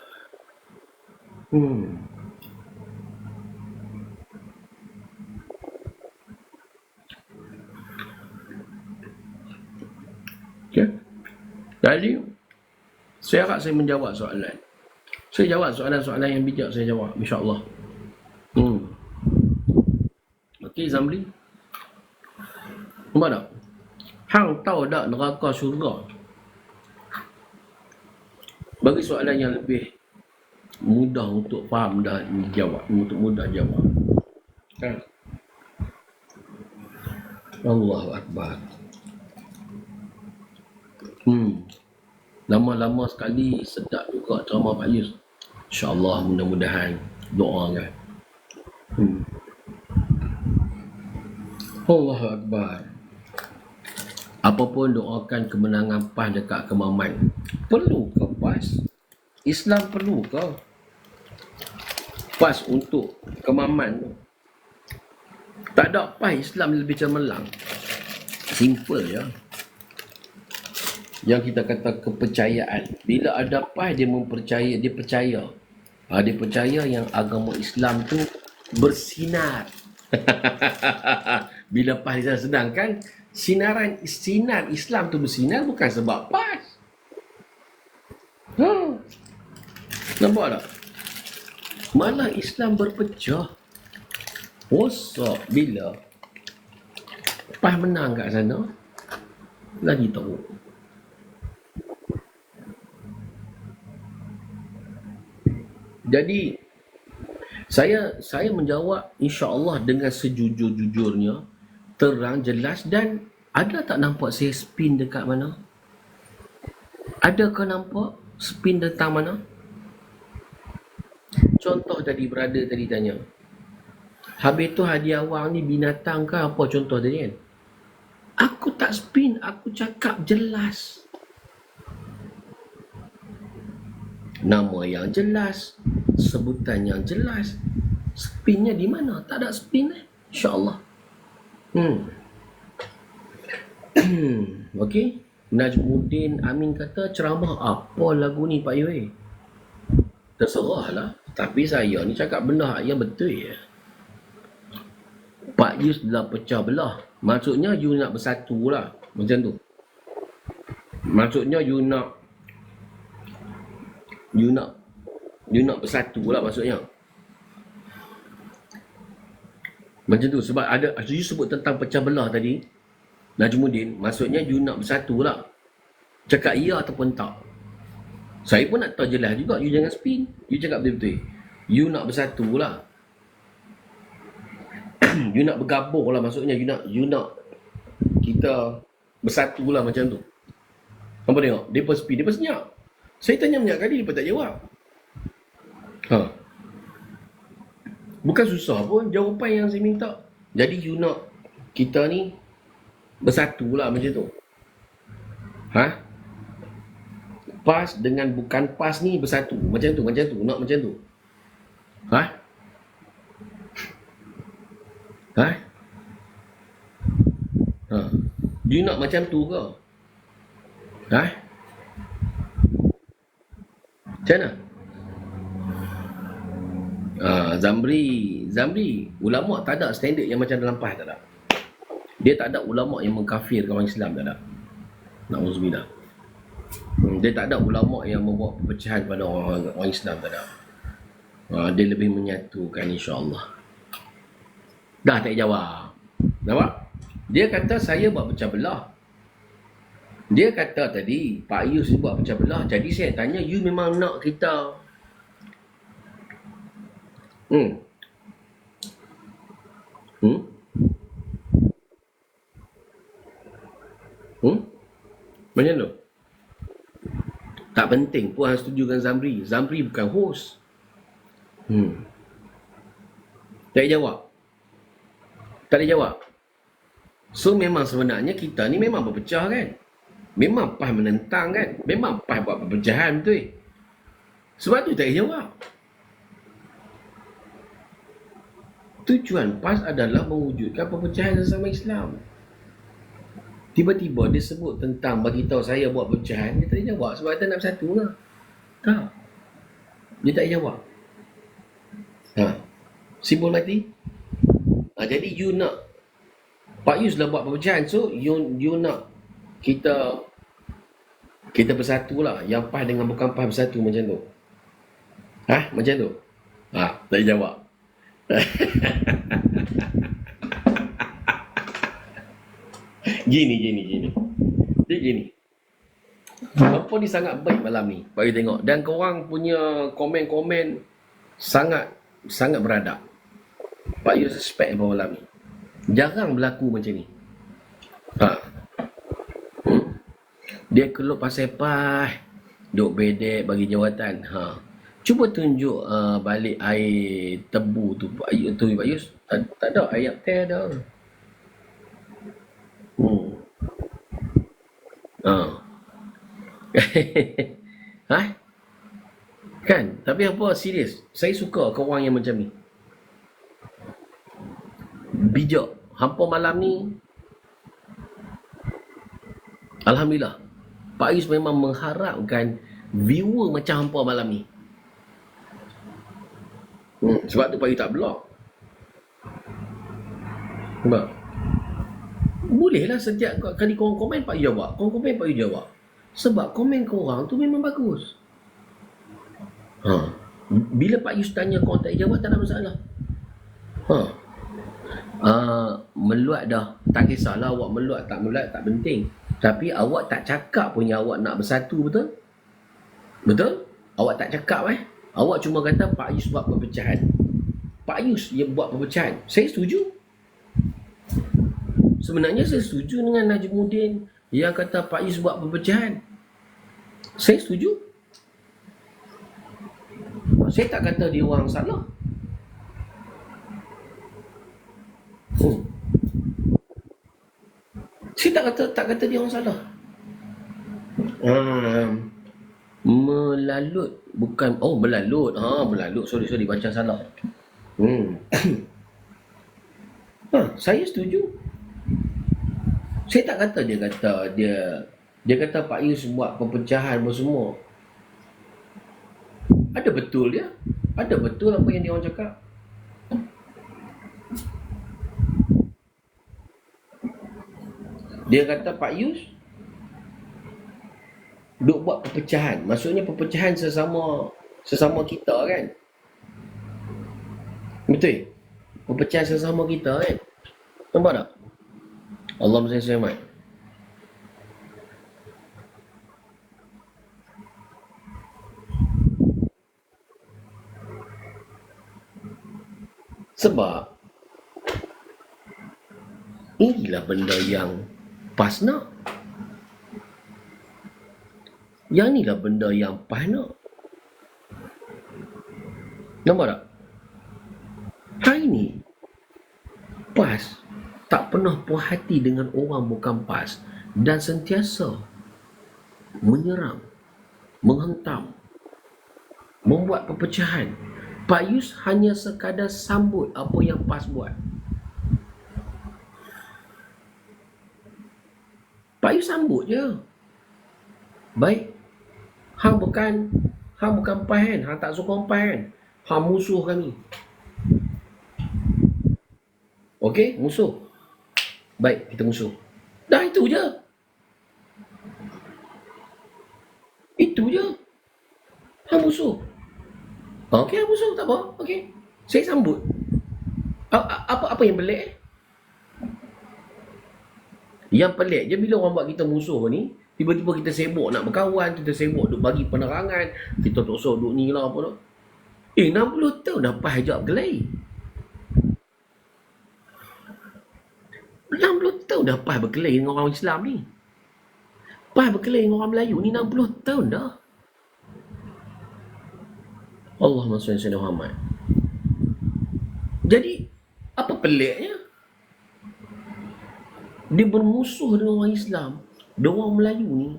Okay. Jadi, saya harap saya menjawab soalan. Saya jawab soalan-soalan yang bijak, saya jawab, insya-Allah. Okey, Zamri. Nampak tak? Hang tahu tak neraka syurga? Bagi soalan yang lebih mudah untuk faham dan dijawab, untuk mudah jawab. Allahu Akbar. Lama-lama sekali sedap juga ceramah Pak Yus. InsyaAllah mudah-mudahan doa kan. Allahu Akbar. Apapun doakan kemenangan PAS dekat Kemaman. Perlu ke PAS? Islam perlu ke PAS untuk kemaman tu? Tak ada PAS Islam lebih cemerlang. Simple je. Yang kita kata kepercayaan. Bila ada PAS, dia mempercaya, dia percaya. Dia percaya yang agama Islam tu bersinar. Bila PAS dia sedangkan sinar Islam tu bersinar bukan sebab PAS. Nampak tak? Malah Islam berpecah. Rosak bila PAS menang kat sana. Lagi tahu. Jadi saya menjawab insya-Allah dengan sejujur-jujurnya, terang, jelas, dan ada tak nampak saya spin dekat mana? Adakah nampak spin tentang mana? Contoh tadi brother tadi tanya. Habis tu hadiah awang ni binatang ke apa contoh tadi kan? Aku tak spin, aku cakap jelas. Nama yang jelas, sebutan yang jelas. Spinnya di mana? Tak ada spin InsyaAllah. Okey. Najmuddin Amin kata ceramah apa lagu ni Pak Yue? Terserah lah. Tapi saya ni cakap benda yang betul ya. Pak Yus dah pecah belah. Maksudnya you nak bersatu lah. Macam tu. Maksudnya you nak bersatu lah maksudnya. Macam tu. Sebab ada, you sebut tentang pecah belah tadi, Najmuddin, maksudnya you nak bersatu lah. Cakap ya ataupun tak. Saya pun nak tahu jelas juga. You jangan spin. You cakap betul-betul. You nak bersatu lah. You nak bergabung lah maksudnya. You nak kita bersatu lah macam tu. Nampak tengok? Mereka spin. Mereka senyap. Saya tanya banyak kali, mereka tak jawab. Bukan susah pun jawapan yang saya minta. Jadi you nak kita ni bersatu lah macam tu. PAS dengan bukan PAS ni bersatu. Macam tu. Nak macam tu. You nak macam tu ke? Macam mana? Zamri, ulama' tak ada standard yang macam dalam PAS, tak ada. Dia tak ada ulama' yang mengkafirkan orang Islam, tak ada. Na'udzubillah. Dia tak ada ulama' yang membawa perpecahan pada orang Islam, tak ada. Dia lebih menyatukan insya-Allah. Dah tak jawab. Nampak? Dia kata saya buat pecah belah. Dia kata tadi Pak Yus buat pecah belah. Jadi saya tanya, you memang nak kita macam tu? Tak penting pun hang setuju dengan Zamri. Zamri bukan host. Tak jawab. So memang sebenarnya kita ni memang berpecah kan. Memang PAS menentang kan. Memang PAS buat perpecahan betul. Sebab tu tak jawab. Tujuan PAS adalah mewujudkan perpecahan sesama Islam. Tiba-tiba dia sebut tentang bagi tahu saya buat perpecahan, dia tak jawab sebab dia nak bersatu lah. Tak. Dia tak jawab. Simbol mati. Jadi you nak Pak Yus lah buat perpecahan, so you nak kita bersatu lah. Yang PAS dengan bukan PAS bersatu macam tu. Macam tu. Tak jawab. Gini. Dia gini. Apa ni sangat baik malam ni. Bagi tengok. Dan korang punya komen-komen sangat beradab. Pak Yus respect apa malam ni. Jarang berlaku macam ni. Dia keluar pasal PAS, duk bedek bagi jawatan. Cuba tunjuk balik air tebu tu Pak Yus. Tak ada air teh dah. Kan? Tapi apa, serius. Saya suka ke orang yang macam ni. Bijak. Hampa malam ni, Alhamdulillah, Pak Yus memang mengharapkan viewer macam hampa malam ni. Sebab tu Pak Yus tak block. Sebab bolehlah setiap kali korang komen Pak Yus jawab. Korang komen Pak Yus jawab. Sebab komen korang tu memang bagus. Bila Pak Yus tanya korang tak jawab, tak ada masalah. Meluat dah. Tak kisahlah awak meluat tak penting. Tapi awak tak cakap punya awak nak bersatu, betul? Betul? Awak tak cakap Awak cuma kata Pak Yus buat perpecahan. Pak Yus yang buat perpecahan. Saya setuju. Sebenarnya saya setuju dengan Najmuddin yang kata Pak Yus buat perpecahan. Saya setuju. Saya tak kata dia orang salah. Saya tak kata dia orang salah. Melalut bukan melalut. Melalut. Sorry baca salah. Saya setuju. Saya tak kata dia kata Pak Yus buat perpecahan semua. Ada betul dia. Ada betul apa yang dia orang cakap. Dia kata Pak Yus duk buat perpecahan. Maksudnya perpecahan sesama kita kan. Betul? Perpecahan sesama kita kan. Nampak tak? Allahumma salli alaihi. Sebab inilah benda yang PAS nak. Yang inilah benda yang PAS nak. Nampak tak? Hari ni PAS tak pernah puas hati dengan orang bukan PAS dan sentiasa menyerang, menghentam, membuat perpecahan. Pak Yus hanya sekadar sambut apa yang PAS buat. Pak Yus sambut je. Baik. Hang bukan PAS kan? Hang tak sokong PAS kan? Hang musuh kami. Okey, musuh. Baik, kita musuh. Dah itu je. Itu je. Hang musuh. Okey, hang musuh tak apa. Okey. Saya sambut. Apa yang pelik? Yang pelik je bila orang buat kita musuh ni, tiba-tiba kita sibuk nak berkawan, kita sibuk duk bagi penerangan, kita tak usah duk ni lah apa tu. 60 tahun dah PAS ajak berkelahi. 60 tahun dah PAS berkelahi dengan orang Islam ni. PAS berkelahi dengan orang Melayu ni 60 tahun dah. Allahumma salli ala Muhammad. Jadi, apa peliknya? Dia bermusuh dengan orang Islam, dengan orang Melayu ni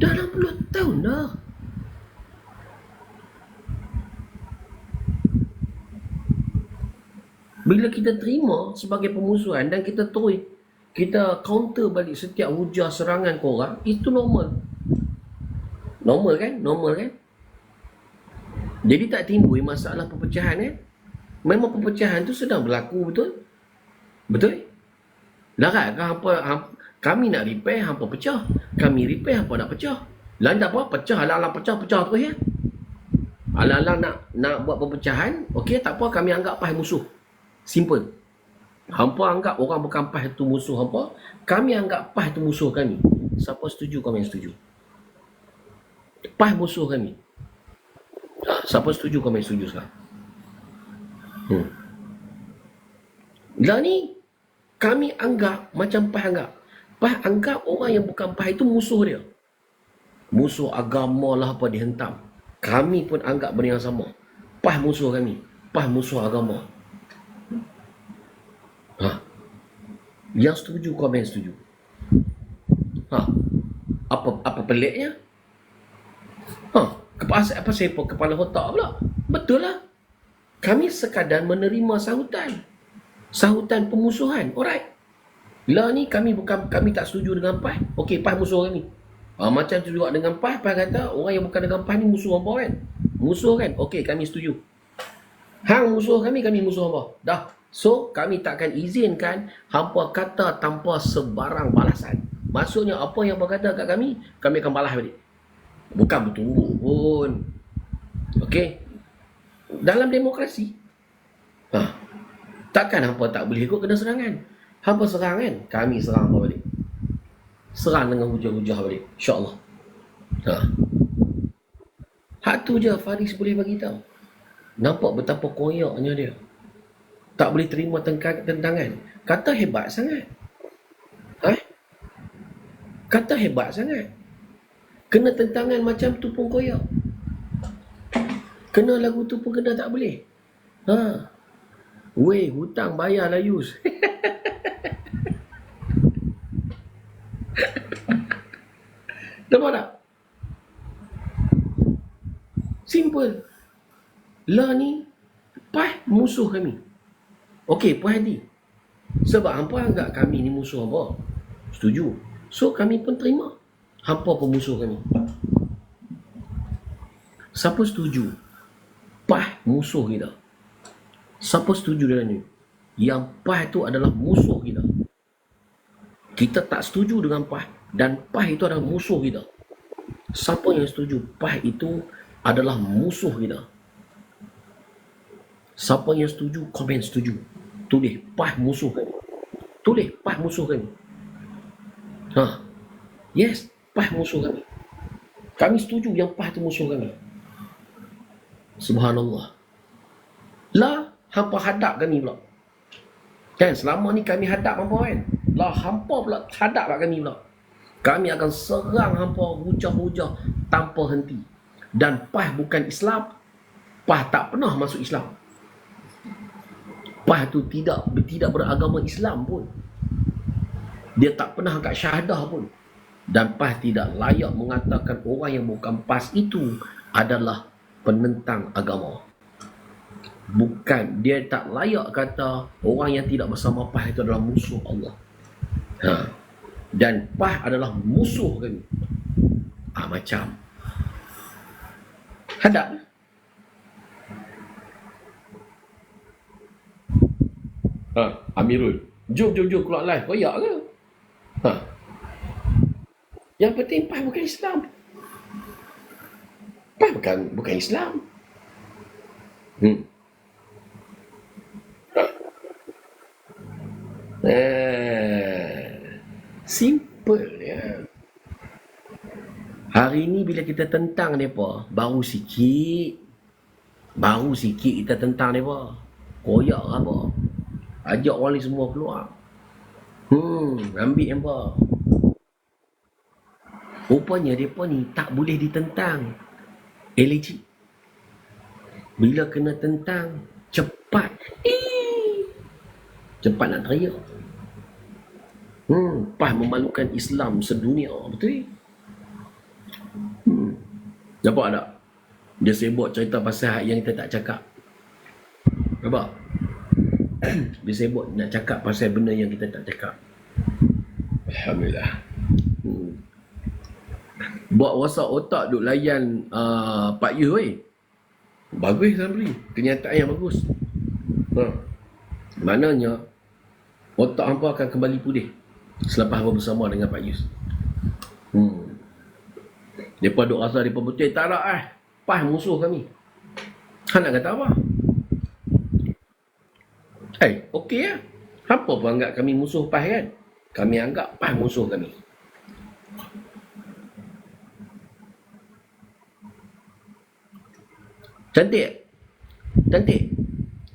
dah 60 tahun dah. Bila kita terima sebagai permusuhan dan kita terus kita counter balik setiap hujah serangan korang, itu normal. Normal kan? Jadi tak timbul masalah perpecahan kan? Memang perpecahan tu sedang berlaku, betul? Betul? Larat kan kami nak repair, hampa pecah. Kami repair, hampa nak pecah. Lain tak apa, pecah, alang-alang pecah terus ya. Alang-alang nak buat perpecahan, okey, tak apa, kami anggap PAS musuh. Simple. Hampa anggap orang bukan PAS itu musuh hampa, kami anggap PAS itu musuh kami. Siapa setuju, kami yang setuju. PAS musuh kami. Siapa setuju, kami yang setuju sekarang. Lah ni kami anggap macam PAS anggap orang yang bukan PAS itu musuh dia. Musuh agama lah apa dihentam. Kami pun anggap benda yang sama. PAS musuh kami. PAS musuh agama. Yang setuju, kami yang setuju. Apa peliknya? Apa siapa kepala otak pula? Betul lah. Kami sekadar menerima sahutan pemusuhan. Alright. Lah ni kami tak setuju dengan PAS. Okey, PAS musuh kami. Macam tu juga dengan PAS kata orang yang bukan dengan PAS ni musuh apa kan? Musuh kan? Okey, kami setuju. Hang musuh kami musuh apa? Dah. So, kami takkan izinkan hampa kata tanpa sebarang balasan. Maksudnya apa yang hampa kata kat kami akan balas balik. Bukan bertumbuk pun. Okey. Dalam demokrasi, takkan hampa tak boleh ikut kena serangan. Hampa serang kan, kami serang hampa balik. Serang dengan hujah-hujah balik, insya-Allah. Hak tu je Faris boleh bagi tahu. Nampak betapa koyaknya dia. Tak boleh terima tentangan. Kata hebat sangat. Kata hebat sangat. Kena tentangan macam tu pun koyak. Kena lagu tu pun kena tak boleh. Weh, hutang bayar lah Yus. Nampak tak? Simple. Lah ni PAS musuh kami. Okey, puas hati. Sebab hampa anggap kami ni musuh apa? Setuju. So kami pun terima. Hampa pun musuh kami. Siapa setuju PAS musuh kita? Siapa setuju dengan ni? Yang PAS tu adalah musuh kita. Kita tak setuju dengan PAS dan PAS itu adalah musuh kita. Siapa yang setuju PAS itu adalah musuh kita? Siapa yang setuju, komen setuju. Tulis PAS musuh kami. Tulis PAS musuh kami. Yes, PAS musuh kami. Kami setuju yang PAS itu musuh kami. Subhanallah. Lah, hampa hadap kami pula. Kan, selama ni kami hadap hampa kan. Lah, hampa pula hadap kami pula. Kami akan serang hampa hujah-hujah tanpa henti. Dan PAS bukan Islam. PAS tak pernah masuk Islam. PAS tu tidak beragama Islam pun. Dia tak pernah angkat syahadah pun. Dan PAS tidak layak mengatakan orang yang bukan PAS itu adalah penentang agama. Bukan, dia tak layak kata orang yang tidak bersama PAS itu adalah musuh Allah. Dan PAS adalah musuh kami. Macam hadap. Amirul, jom keluar live. Koyak ke? Yang penting PAS bukan Islam. PAS bukan Islam. Simple ya. Hari ni bila kita tentang mereka, baru sikit kita tentang mereka. Koyak apa? Ajak orang ni semua keluar. Ambil mereka. Rupanya mereka ni tak boleh ditentang. Legit. Bila kena tentang, cepat. Cepat nak teriak. PAS memalukan Islam sedunia. Betul? Nampak tak? Dia sibuk cerita pasal yang kita tak cakap. Nampak? Dia sibuk nak cakap pasal benda yang kita tak cakap. Alhamdulillah. Buat wasak otak duk layan Pak Yu weh. Bagus Zamri. Kenyataan yang bagus. Maknanya otak hampa akan kembali pulih selepas hampa bersama dengan Pak Yus. Mereka duk rasa mereka betul. Tak nak PAS musuh kami. Nak kata apa? Okey lah. Hampa pun anggap kami musuh PAS kan? Kami anggap PAS musuh kami. Cantik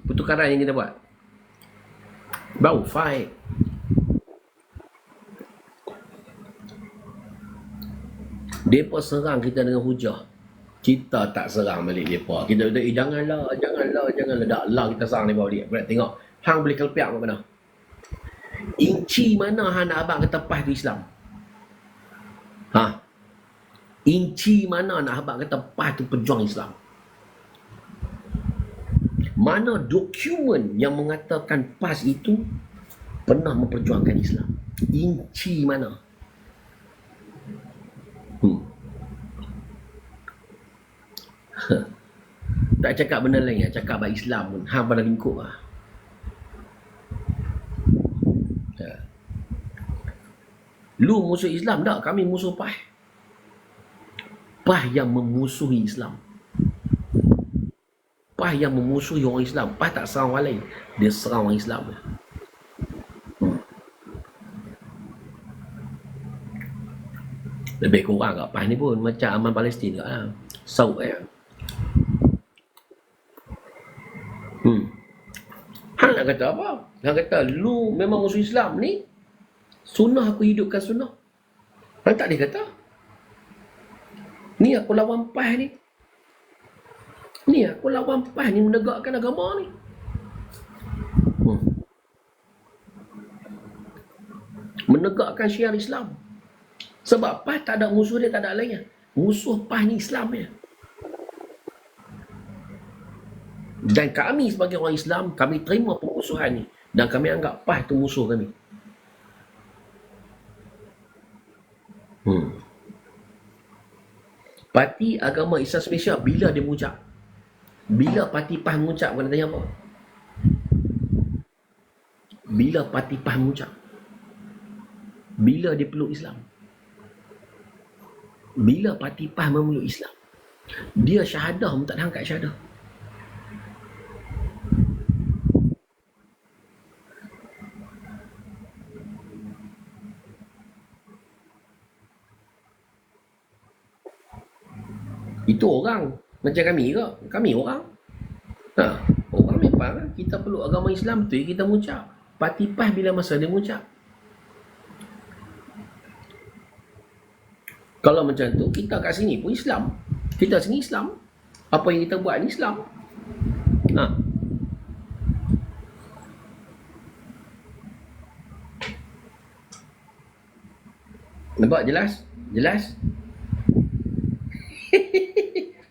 pertukaran yang kita buat. Baru fight. Mereka serang kita dengan hujah. Kita tak serang balik mereka. Kita kata, janganlah. Tak lah kita serang mereka balik. Boleh tengok. Hang boleh kelpiak ke mana? Inci mana hang nak abang kata PAS tu Islam? Inci mana nak habaq kata PAS tu pejuang Islam? Mana dokumen yang mengatakan PAS itu pernah memperjuangkan Islam? Inci mana? Tak cakap benda lain, cakap abang Islam pun hang pada lingkup lah. Lu musuh Islam tak? Kami musuh PAS. PAS yang memusuhi Islam. PAS yang memusuhi orang Islam. PAS tak serang orang lain, dia serang orang Islam. Lebih kurang kat PAS ni pun macam Aman Palestin kat lah. Saud Hang nak kata apa? Hang kata lu memang musuh Islam ni, sunnah aku hidupkan sunnah. Hang tak boleh kata ni aku lawan PAS ni. Ni aku lawan PAS ni menegakkan agama ni. Menegakkan syiar Islam. Sebab PAS tak ada musuh dia, tak ada lain. Musuh PAS ni Islam dia. Dan kami sebagai orang Islam, kami terima pemusuhan ni. Dan kami anggap PAS tu musuh kami. Parti Agama Islam Malaysia bila dia mengucap? Bila parti PAS mengucap? Kena tanya apa? Bila parti PAS mengucap? Bila dia peluk Islam? Bila parti PAS memeluk Islam? Dia syahadah pun tak ada angkat syahadah. Itu orang macam kami ke? Kami orang. Orang memang kita perlu agama Islam tu kita mengucap. Parti PAS bila masa dia mengucap. Kalau macam tu, kita kat sini pun Islam. Kita sini Islam. Apa yang kita buat ni Islam. Nampak jelas? Jelas?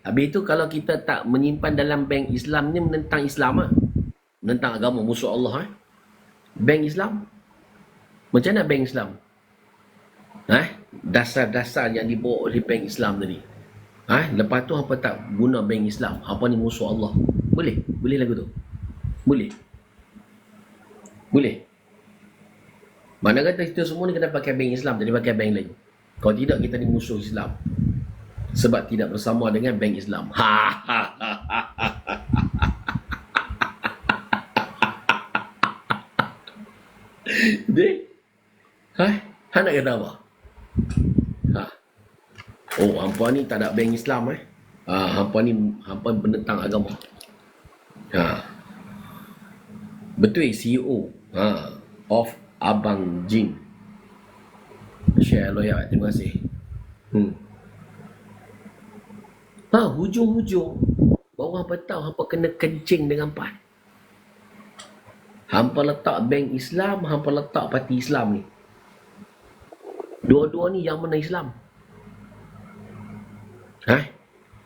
Habis tu kalau kita tak menyimpan dalam bank Islam ni menentang Islam lah. Menentang agama musuh Allah. Bank Islam. Macam mana bank Islam? Dasar-dasar yang dibawa oleh bank Islam tadi. Lepas tu apa tak guna bank Islam? Apa ni musuh Allah? Boleh? Boleh lagu tu? Boleh? Boleh? Mana kata kita semua ni kena pakai bank Islam, tak pakai bank lain. Kalau tidak kita ni musuh Islam. Sebab tidak bersama dengan bank Islam. Dek? Nak kata apa? Oh, hampa ni tak ada bank Islam hampa ni penentang agama. Betul CEO of Abang Jin. Share loyal, terima kasih. Hujung-hujung baru hampa tahu hampa kena kencing dengan PAS. Hampa letak bank Islam, hampa letak parti Islam ni. Dua-dua ni yang mana Islam?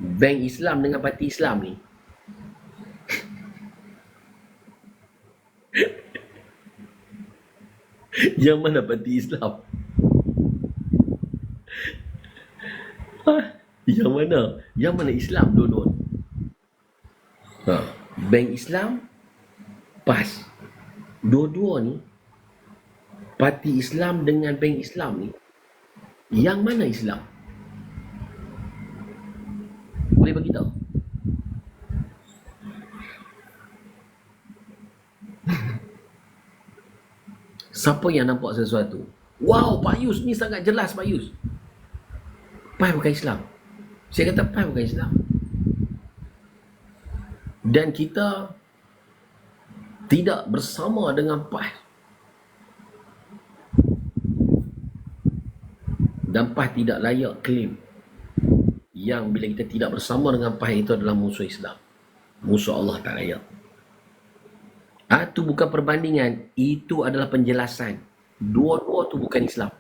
Bank Islam dengan parti Islam ni. Yang mana parti Islam? Yang mana? Yang mana Islam dua-dua? Bank Islam, PAS. Dua-dua ni, parti Islam dengan bank Islam ni, yang mana Islam? Boleh bagi tahu? Siapa yang nampak sesuatu? Wow, Pak Yus ni sangat jelas, Pak Yus. PAS bukan Islam. Saya kata PAS bukan Islam. Dan kita tidak bersama dengan PAS. Dan PAS tidak layak klaim yang bila kita tidak bersama dengan PAS itu adalah musuh Islam. Musuh Allah tak layak. Itu bukan perbandingan, itu adalah penjelasan. Dua-dua tu bukan Islam.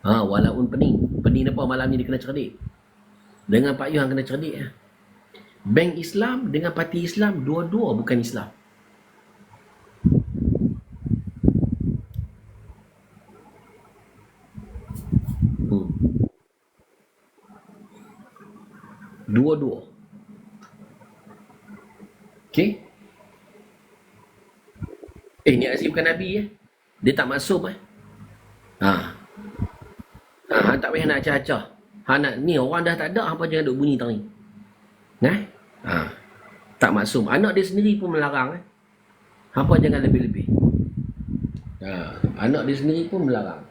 Walaupun pening. Pening apa malam ni dia kena cerdik. Dengan Pak Yuhan kena cerdik ya. Bank Islam dengan parti Islam dua-dua bukan Islam. Dua-dua. Okey. Ni Aziz bukan Nabi ya. Dia tak maksum tak payah nak acah-acah. Nak ni orang dah tak ada, apa jangan duk bunyi tang ni. Tak maksum. Anak dia sendiri pun melarang Apa jangan lebih-lebih. Anak dia sendiri pun melarang.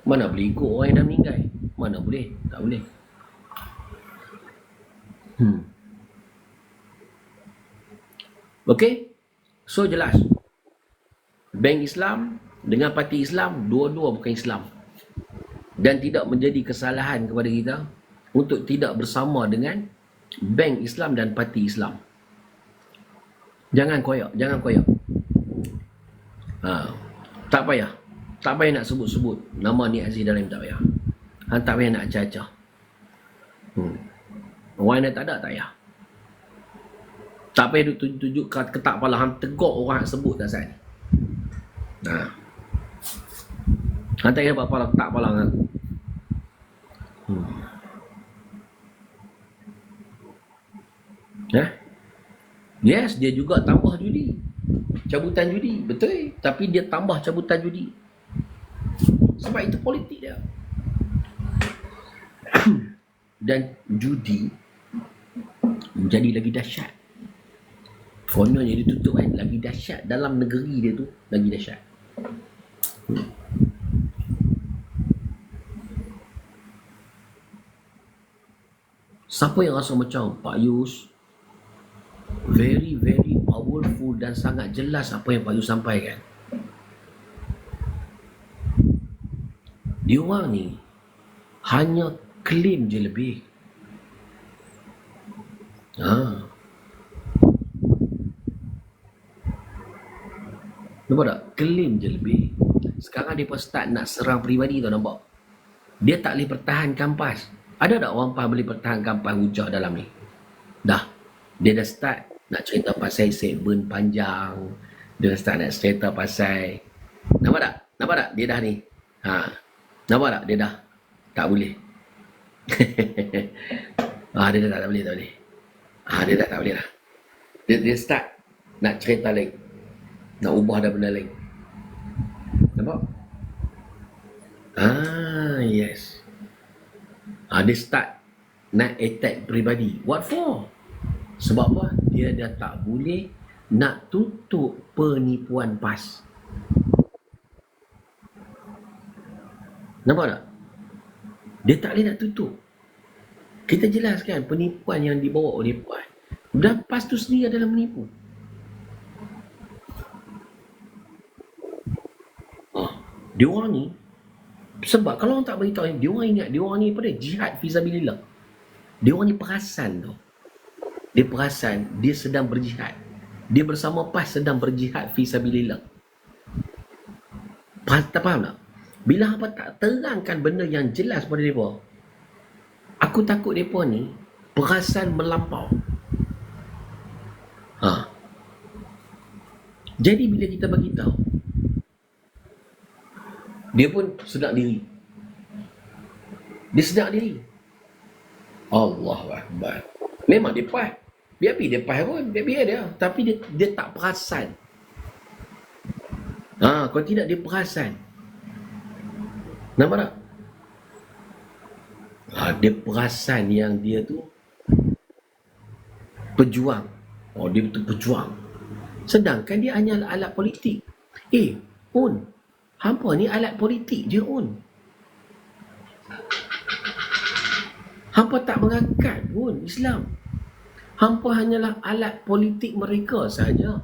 Mana boleh ikut orang yang dah meninggal. Mana boleh. Tak boleh. Okey. So jelas. Bank Islam dengan parti Islam dua-dua bukan Islam. Dan tidak menjadi kesalahan kepada kita untuk tidak bersama dengan bank Islam dan parti Islam. Jangan koyak. Tak payah nak sebut-sebut nama ni Aziz dalam, tak payah. Tak payah nak acah-acah. Orang yang tak ada, tak payah. Tak payah tunjuk ketak kepala. Tegak orang sebut dah saat ni. Tak payah dapat kepala ketak kepala aku. Yes, dia juga tambah judi. Cabutan judi, betul. Tapi dia tambah cabutan judi. Sebab itu politik dia. Dan judi menjadi lagi dahsyat. Kononnya ditutup lagi dahsyat. Dalam negeri dia tu lagi dahsyat. Siapa yang rasa macam Pak Yus very very powerful dan sangat jelas apa yang Pak Yus sampaikan, dia orang ni hanya claim je lebih. Nampak tak? Claim je lebih. Sekarang dia pun start nak serang peribadi tu, nampak? Dia tak boleh pertahankan PAS. Ada tak orang PAS boleh pertahankan PAS hujah dalam ni? Dah. Dia dah start nak cerita pasal segmen panjang. Dia dah start nak cerita pasal... Nampak tak? Nampak tak? Dia dah ni. Nampak tak? Dia dah tak boleh. Dia dah tak boleh. Dia dah tak boleh dah. Dia start nak cerita lagi. Nak ubah dah benda lain. Nampak? Yes. Dia start nak attack peribadi. What for? Sebab apa? Dia dah tak boleh nak tutup penipuan PAS. Nampak tak? Dia tak boleh nak tutup. Kita jelaskan penipuan yang dibawa oleh PAS. Dan PAS tu sendiri adalah menipu. Dia orang ni, sebab kalau orang tak beritahu, dia orang ingat dia orang ni apa dia? Jihad fisabilillah. Dia orang ni perasan tau. Dia perasan dia sedang berjihad. Dia bersama PAS sedang berjihad fisabilillah. Tak faham tak? Bila apa tak terangkan benda yang jelas pada mereka, aku takut mereka ni perasan melampau. Jadi bila kita beritahu, dia pun sedar diri. Dia sedar diri. Allahu Akbar. Memang dia PAS. Biar dia PAS pun, biar dia. Tapi dia tak perasan. Kalau tidak dia perasan. Nampak tak? Dia perasan yang dia tu pejuang. Dia betul pejuang. Sedangkan dia hanya alat politik. Hampa ni alat politik je pun. Hampa tak mengangkat pun Islam. Hampa hanyalah alat politik mereka saja.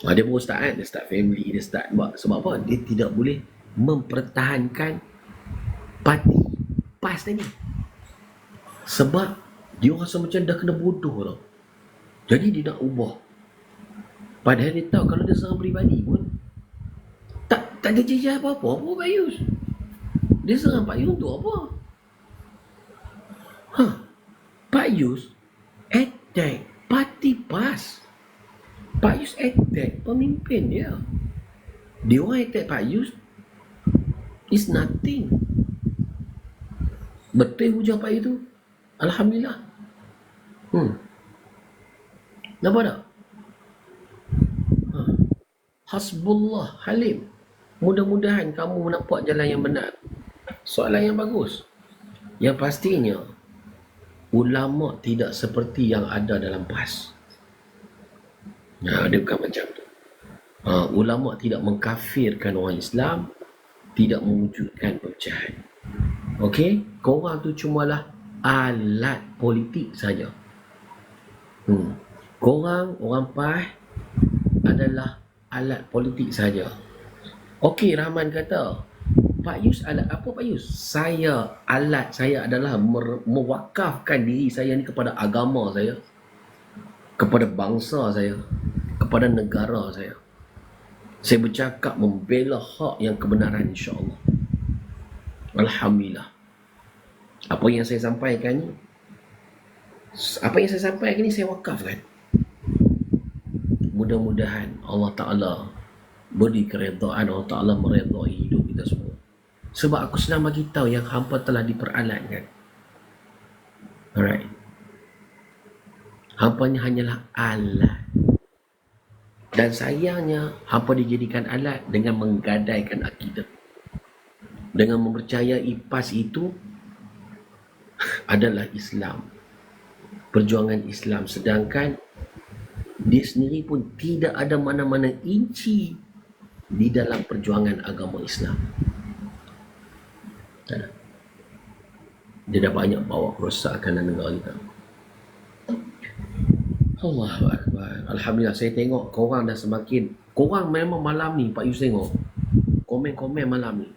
Dia pun start dia start family, dia start buat. Sebab apa? Dia tidak boleh mempertahankan parti PAS tadi. Sebab dia rasa macam dah kena bodoh tau. Jadi dia nak ubah. Padahal dia tahu kalau dia seorang peribadi pun tak ada jejak apa-apa pun Pak Yus. Dia serang Pak Yus untuk apa? Pak Yus attack parti PAS. Pak Yus attack pemimpin dia. Dia orang attack Pak Yus is nothing. Betul hujah Pak Yus tu. Alhamdulillah. Nampak tak? Hasbullah Halim. Mudah-mudahan kamu nampak jalan yang benar. Soalan yang bagus. Yang pastinya ulama tidak seperti yang ada dalam PAS. Dia bukan macam tu. Ulama tidak mengkafirkan orang Islam, tidak mewujudkan perpecahan. Okey, korang tu cumalah alat politik saja. Korang orang PAS adalah alat politik saja. Okey, Rahman kata, Pak Yus alat apa Pak Yus? Saya adalah mewakafkan diri saya ni kepada agama saya, kepada bangsa saya, kepada negara saya. Saya bercakap membela hak yang kebenaran, insya-Allah. Alhamdulillah. Apa yang saya sampaikan ni saya wakafkan. Mudah-mudahan Allah Ta'ala beri keredaan, Allah Ta'ala meredai hidup kita semua. Sebab aku senang bagi tahu yang hampa telah diperalatkan. Alright. Hampa ni hanyalah alat. Dan sayangnya hampa dijadikan alat dengan menggadaikan akidah. Dengan mempercayai PAS itu adalah Islam. Perjuangan Islam. Sedangkan dia sendiri pun tidak ada mana-mana inci di dalam perjuangan agama Islam. Dia dah banyak bawa kerosakan dalam negara kita. Allahu Akbar. Alhamdulillah, saya tengok korang dah semakin. Korang memang malam ni, Pak Yus tengok komen-komen malam ni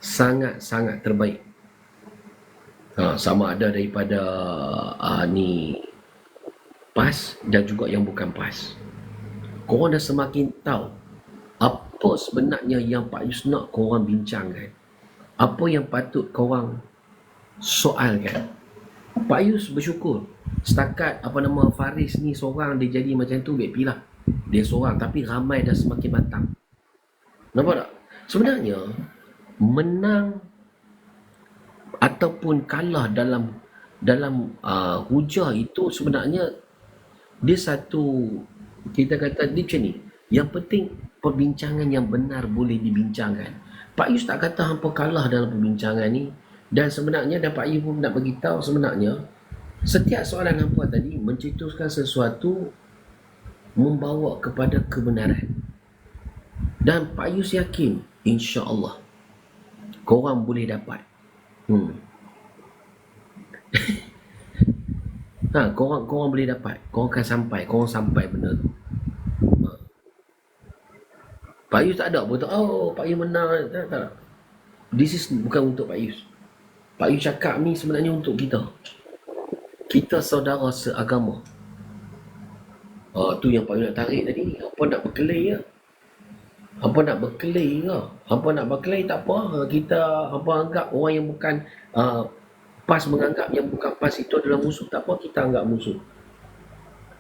sangat-sangat terbaik. Sama ada daripada ni PAS dan juga yang bukan PAS. Korang dah semakin tahu apa sebenarnya yang Pak Yus nak korang bincangkan. Apa yang patut korang soalkan. Pak Yus bersyukur. Setakat Faris ni seorang dia jadi macam tu, baik pilah. Dia seorang tapi ramai dah semakin matang. Nampak tak? Sebenarnya menang ataupun kalah dalam hujah itu sebenarnya dia satu, kita kata dia macam ni. Yang penting perbincangan yang benar boleh dibincangkan. Pak Yus tak kata hampa kalah dalam perbincangan ni. Dan sebenarnya dan Pak Yus pun nak beritahu sebenarnya setiap soalan hampa tadi mencetuskan sesuatu membawa kepada kebenaran. Dan Pak Yus yakin insya-Allah korang boleh dapat. Korang boleh dapat. Korang akan sampai. Korang sampai benda tu. Pak Yus tak ada pun. Pak Yus menang. Tak. This is bukan untuk Pak Yus. Pak Yus cakap ni sebenarnya untuk kita. Kita saudara seagama. Tu yang Pak Yus nak tarik tadi. Apa nak berkelahi ya? Hampa nak berkelahi ke? Hampa nak berkelahi tak apa. Kita anggap orang yang bukan PAS menganggap yang bukan PAS itu adalah musuh. Tak apa, kita anggap musuh.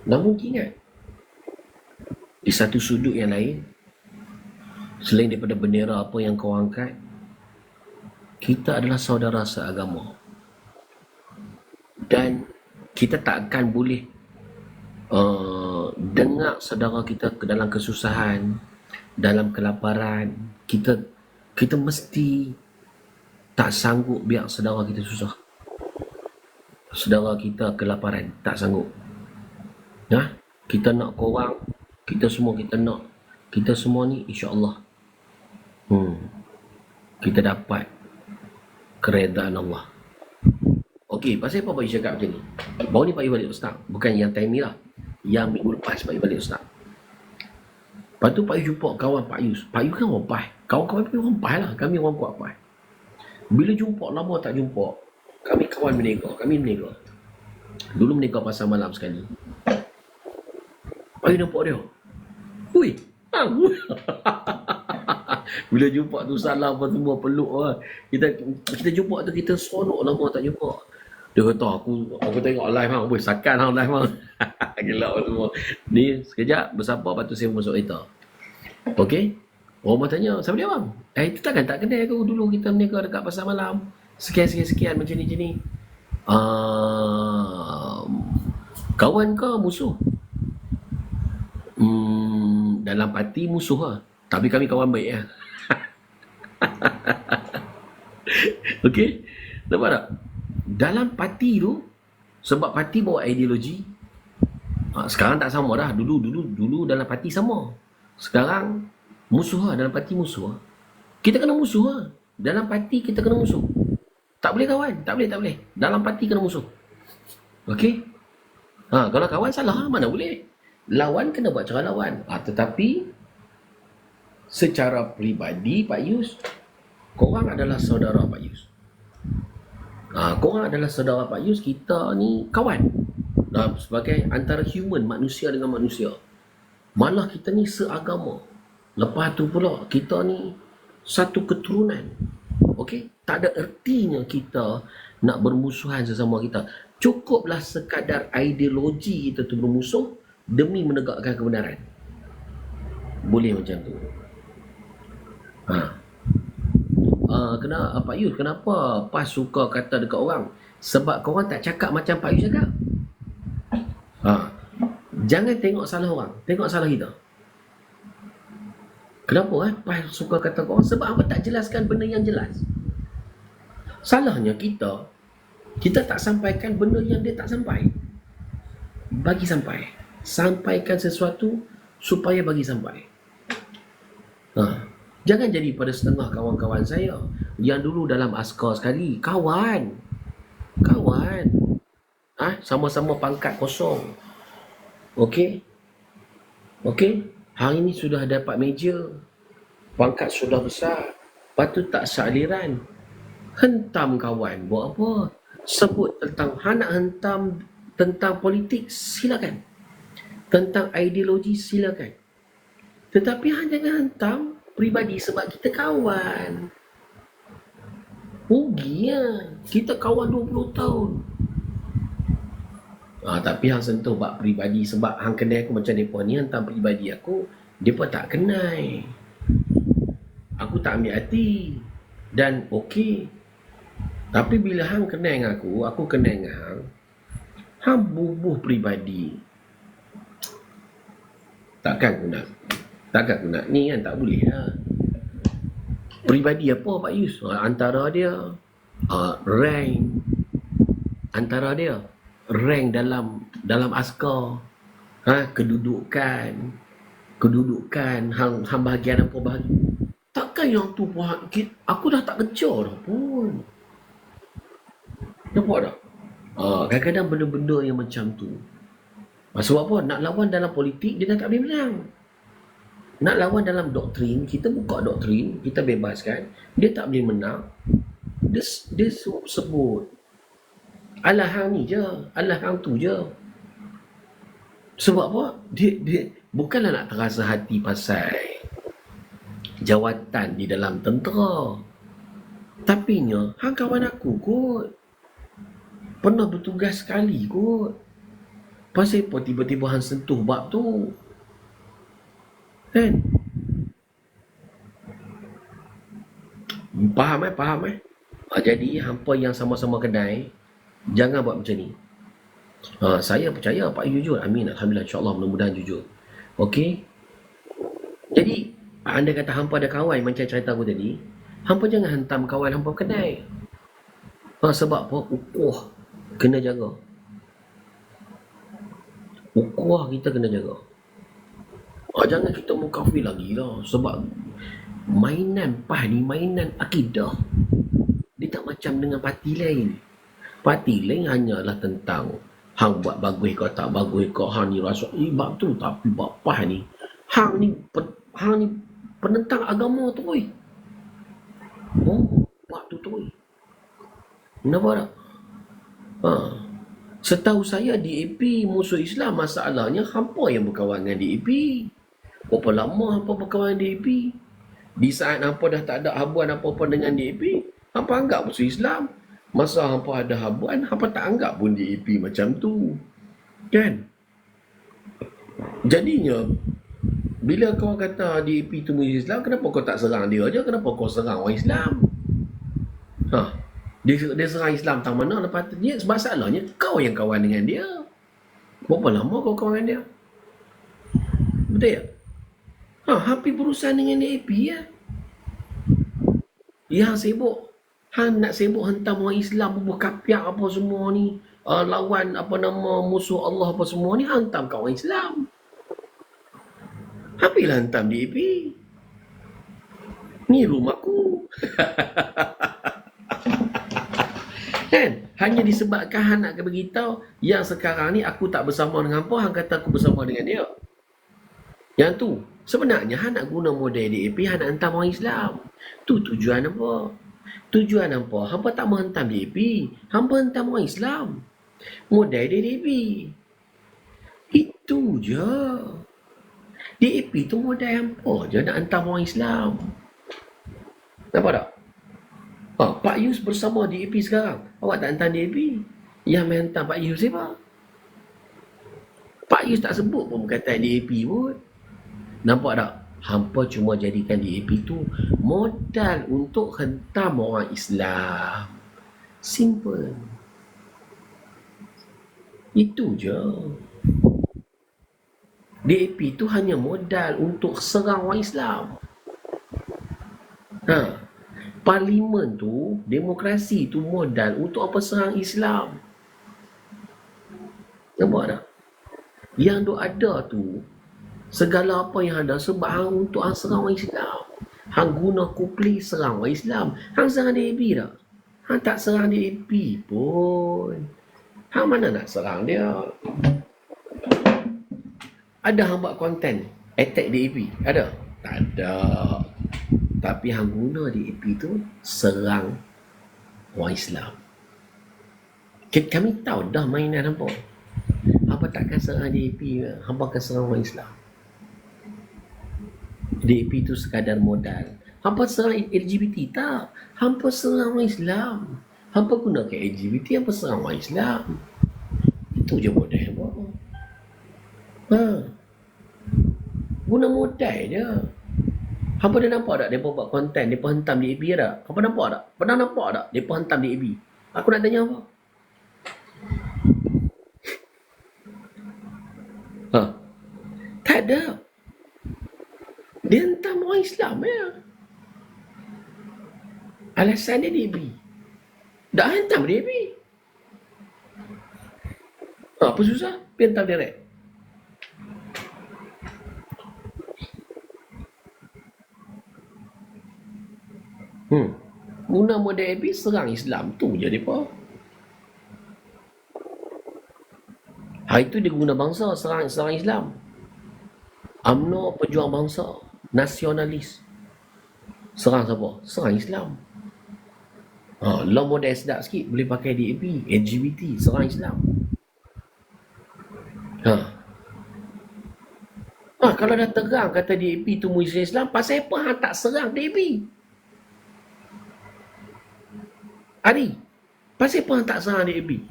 Namun ingat, di satu sudut yang lain, selain daripada bendera apa yang kau angkat, kita adalah saudara seagama. Dan kita tak akan boleh dengar saudara kita dalam kesusahan, dalam kelaparan. Kita mesti tak sanggup biar saudara kita susah, saudara kita kelaparan. Tak sanggup. Kita nak korang, kita semua ni insya-Allah kita dapat keredaan Allah. Okey, pasal apa Pak Yus cakap macam ni? Baru ni Pak Yus balik Ustaz. Bukan yang time ni lah, yang minggu lepas Pak Yus balik Ustaz. Lepas tu Pak Yus jumpa kawan Pak Yus. Pak Yus kan orang PAS. Kawan-kawan Pak Yus orang PAS lah. Kami orang kuat PAS. Bila jumpa, lama tak jumpa, kami kawan berniaga. Dulu berniaga pasar malam sekali. Ayu nampak dia. Hui. Bila jumpa tu salam apa semua peluk lah. Kita jumpa tu kita seronok lama tak jumpa. Dia kata aku tengok live hang, boy sakan hang live hang. Gelak semua. Ni sekejap bersapa lepas tu saya masuk kereta. Okey. Orang tanya, siapa dia bang? Itu takkan tak kenal aku dulu kita berniaga dekat pasar malam. Sekian macam ni. Kawan ke musuh? Dalam parti musuh lah. Tapi kami kawan baik lah. Okey. Nampak tak? Dalam parti tu, sebab parti bawa ideologi, sekarang tak sama dah. Dulu dalam parti sama. Sekarang musuh lah. Dalam parti musuh lah. Kita kena musuh lah. Dalam parti kita kena musuh. Tak boleh kawan. Tak boleh. Dalam parti kena musuh. Okey. Kalau kawan salah mana boleh. Lawan kena buat cara lawan. Tetapi secara peribadi Pak Yus, korang adalah saudara Pak Yus. Korang adalah saudara Pak Yus. Kita ni kawan. Sebagai antara human, manusia dengan manusia. Malah kita ni seagama. Lepas tu pula kita ni satu keturunan. Okey? Tak ada ertinya kita nak bermusuhan sesama kita. Cukuplah sekadar ideologi kita tu bermusuh demi menegakkan kebenaran. Boleh macam tu. Pak Yus, kenapa PAS suka kata dekat orang? Sebab korang tak cakap macam Pak Yus cakap. Jangan tengok salah orang, tengok salah kita. Kenapa PAS suka kata korang? Sebab apa tak jelaskan benda yang jelas. Salahnya kita tak sampaikan benda yang dia tak sampai. Bagi sampai. Sampaikan sesuatu supaya bagi sampai. Jangan jadi pada setengah kawan-kawan saya yang dulu dalam askar sekali. Kawan. Sama-sama pangkat kosong. Okey. Hari ni sudah dapat meja. Pangkat sudah besar. Lepas tu tak sealiran. Hentam kawan. Buat apa? Sebut tentang nak hentam tentang politik, silakan. Tentang ideologi, silakan. Tetapi jangan hentam peribadi sebab kita kawan. Rugi lah. Kita kawan 20 tahun. Tapi hang sentuh bab peribadi sebab hang kenal aku macam depa ni, hentam peribadi aku, depa tak kenal. Aku tak ambil hati. Dan okey. Tapi bila hang kenal dengan aku kenal dengan hang bubuh peribadi. Takkan aku nak ni kan, tak boleh lah. Peribadi apa Pak Yus? Antara dia rank dalam askar, kedudukan hang bahagian apa bahagian. Takkan yang tu aku dah tak kerja dah pun. Nampak tak? Kadang-kadang benda-benda yang macam tu. Sebab apa? Nak lawan dalam politik, dia dah tak boleh menang. Nak lawan dalam doktrin, kita buka doktrin, kita bebaskan, dia tak boleh menang. Dia sebut alah hang ni je, alah hang tu je. Sebab apa? Dia bukanlah nak terasa hati pasal jawatan di dalam tentera. Tapi hang kawan aku kot. Pernah bertugas sekali kot. Pasal apa tiba-tiba hang sentuh bab tu? Kan? Faham? Jadi hampa yang sama-sama kedai, jangan buat macam ni. Saya percaya Pak jujur. Amin. Alhamdulillah, insyaAllah, mudah-mudahan jujur. Okey. Jadi anda kata hampa ada kawan macam cerita aku tadi, hampa jangan hantam kawan hampa kedai. Sebab apa? Ukuah kena jaga. Ukuah kita kena jaga. Jangan kita mukafir lagi lah. Sebab mainan PAS ni mainan akidah. Dia tak macam dengan parti lain. Parti lain hanyalah tentang hang buat bagus ke tak bagus ke, hang ni rasuah. Bab tu. Tapi bab PAS ni, hang ni penentang agama tu. Bab tu. Nampak tak? Setahu saya DAP musuh Islam, masalahnya hampa yang berkawan dengan DAP. Berapa lama hampa berkawan dengan DAP? Di saat hampa dah tak ada habuan apa-apa dengan DAP, hampa anggap musuh Islam. Masa hampa ada habuan, hampa tak anggap pun DAP macam tu. Kan? Jadinya, bila kau kata DAP tu musuh Islam, kenapa kau tak serang dia je? Kenapa kau serang orang Islam? Dia serang Islam tak mana, lepas tu dia, masalahnya kau yang kawan dengan dia. Berapa lama kau kawan dengan dia? Betul tak? Hampir berurusan dengan DAP ya. Yang sibuk, nak sibuk hentam orang Islam, berkapiak apa semua ni, lawan apa nama musuh Allah apa semua ni, hantam kau orang Islam. Hampirlah hantam DAP. Ni rumahku. Kan? Hanya disebabkan Han nak beritahu yang sekarang ni aku tak bersama dengan hampa, Han kata aku bersama dengan dia. Yang tu, sebenarnya Han nak guna model DAP, Han nak hantam orang Islam. Tu tujuan apa? Tujuan apa? Hampa tak menghantam DAP, hampa hantam orang Islam. Model dia DAP. Itu je. DAP tu model hampa je nak hantam orang Islam. Nampak tak? Pak Yus bersama DAP sekarang. Awak tak hantam DAP. Yang main hantam Pak Yus siapa? Pak Yus tak sebut pun perkataan DAP pun. Nampak tak? Hampa cuma jadikan DAP tu modal untuk hentam orang Islam. Simple. Itu je. DAP tu hanya modal untuk serang orang Islam. Parlimen tu, demokrasi tu modal untuk apa? Serang Islam. Nampak tak? Yang duk ada tu, segala apa yang ada sebab hang untuk hang serang orang Islam. Hang guna kupli serang orang Islam. Hang serang DAP tak? Hang tak serang DAP pun. Hang mana nak serang dia? Ada hang buat konten attack DAP? Ada? Tak ada. Tapi hang guna DAP tu serang orang Islam. Kami tahu dah mainan hampa. Hampa takkan serang DAP ke? Hampa akan serang orang Islam. DAP tu sekadar modal. Hampa serang LGBT tak? Hampa serang orang Islam. Hampa gunakan LGBT, hampa serang orang Islam. Itu je modal hampa. Guna modal je. Hampa dah nampak tak mereka buat konten, mereka hentam DAP tak? Hampa nampak tak? Pernah nampak tak mereka hentam DAP? Aku nak tanya apa? Tak ada. Dia hentam orang Islam ya. Alasan dia DAP. Tak hentam DAP. Apa susah? Dia hentam direct. Guna model DAP serang Islam. Tu je mereka. Hari tu dia guna bangsa serang Islam. UMNO pejuang bangsa, nasionalis. Serang siapa? Serang Islam. Law model sedap sikit, boleh pakai DAP, LGBT, serang Islam. Kalau dah terang kata DAP tu musuh Islam, pasal apa hang tak serang DAP? Ari, pasal apa hang tak serang DAP?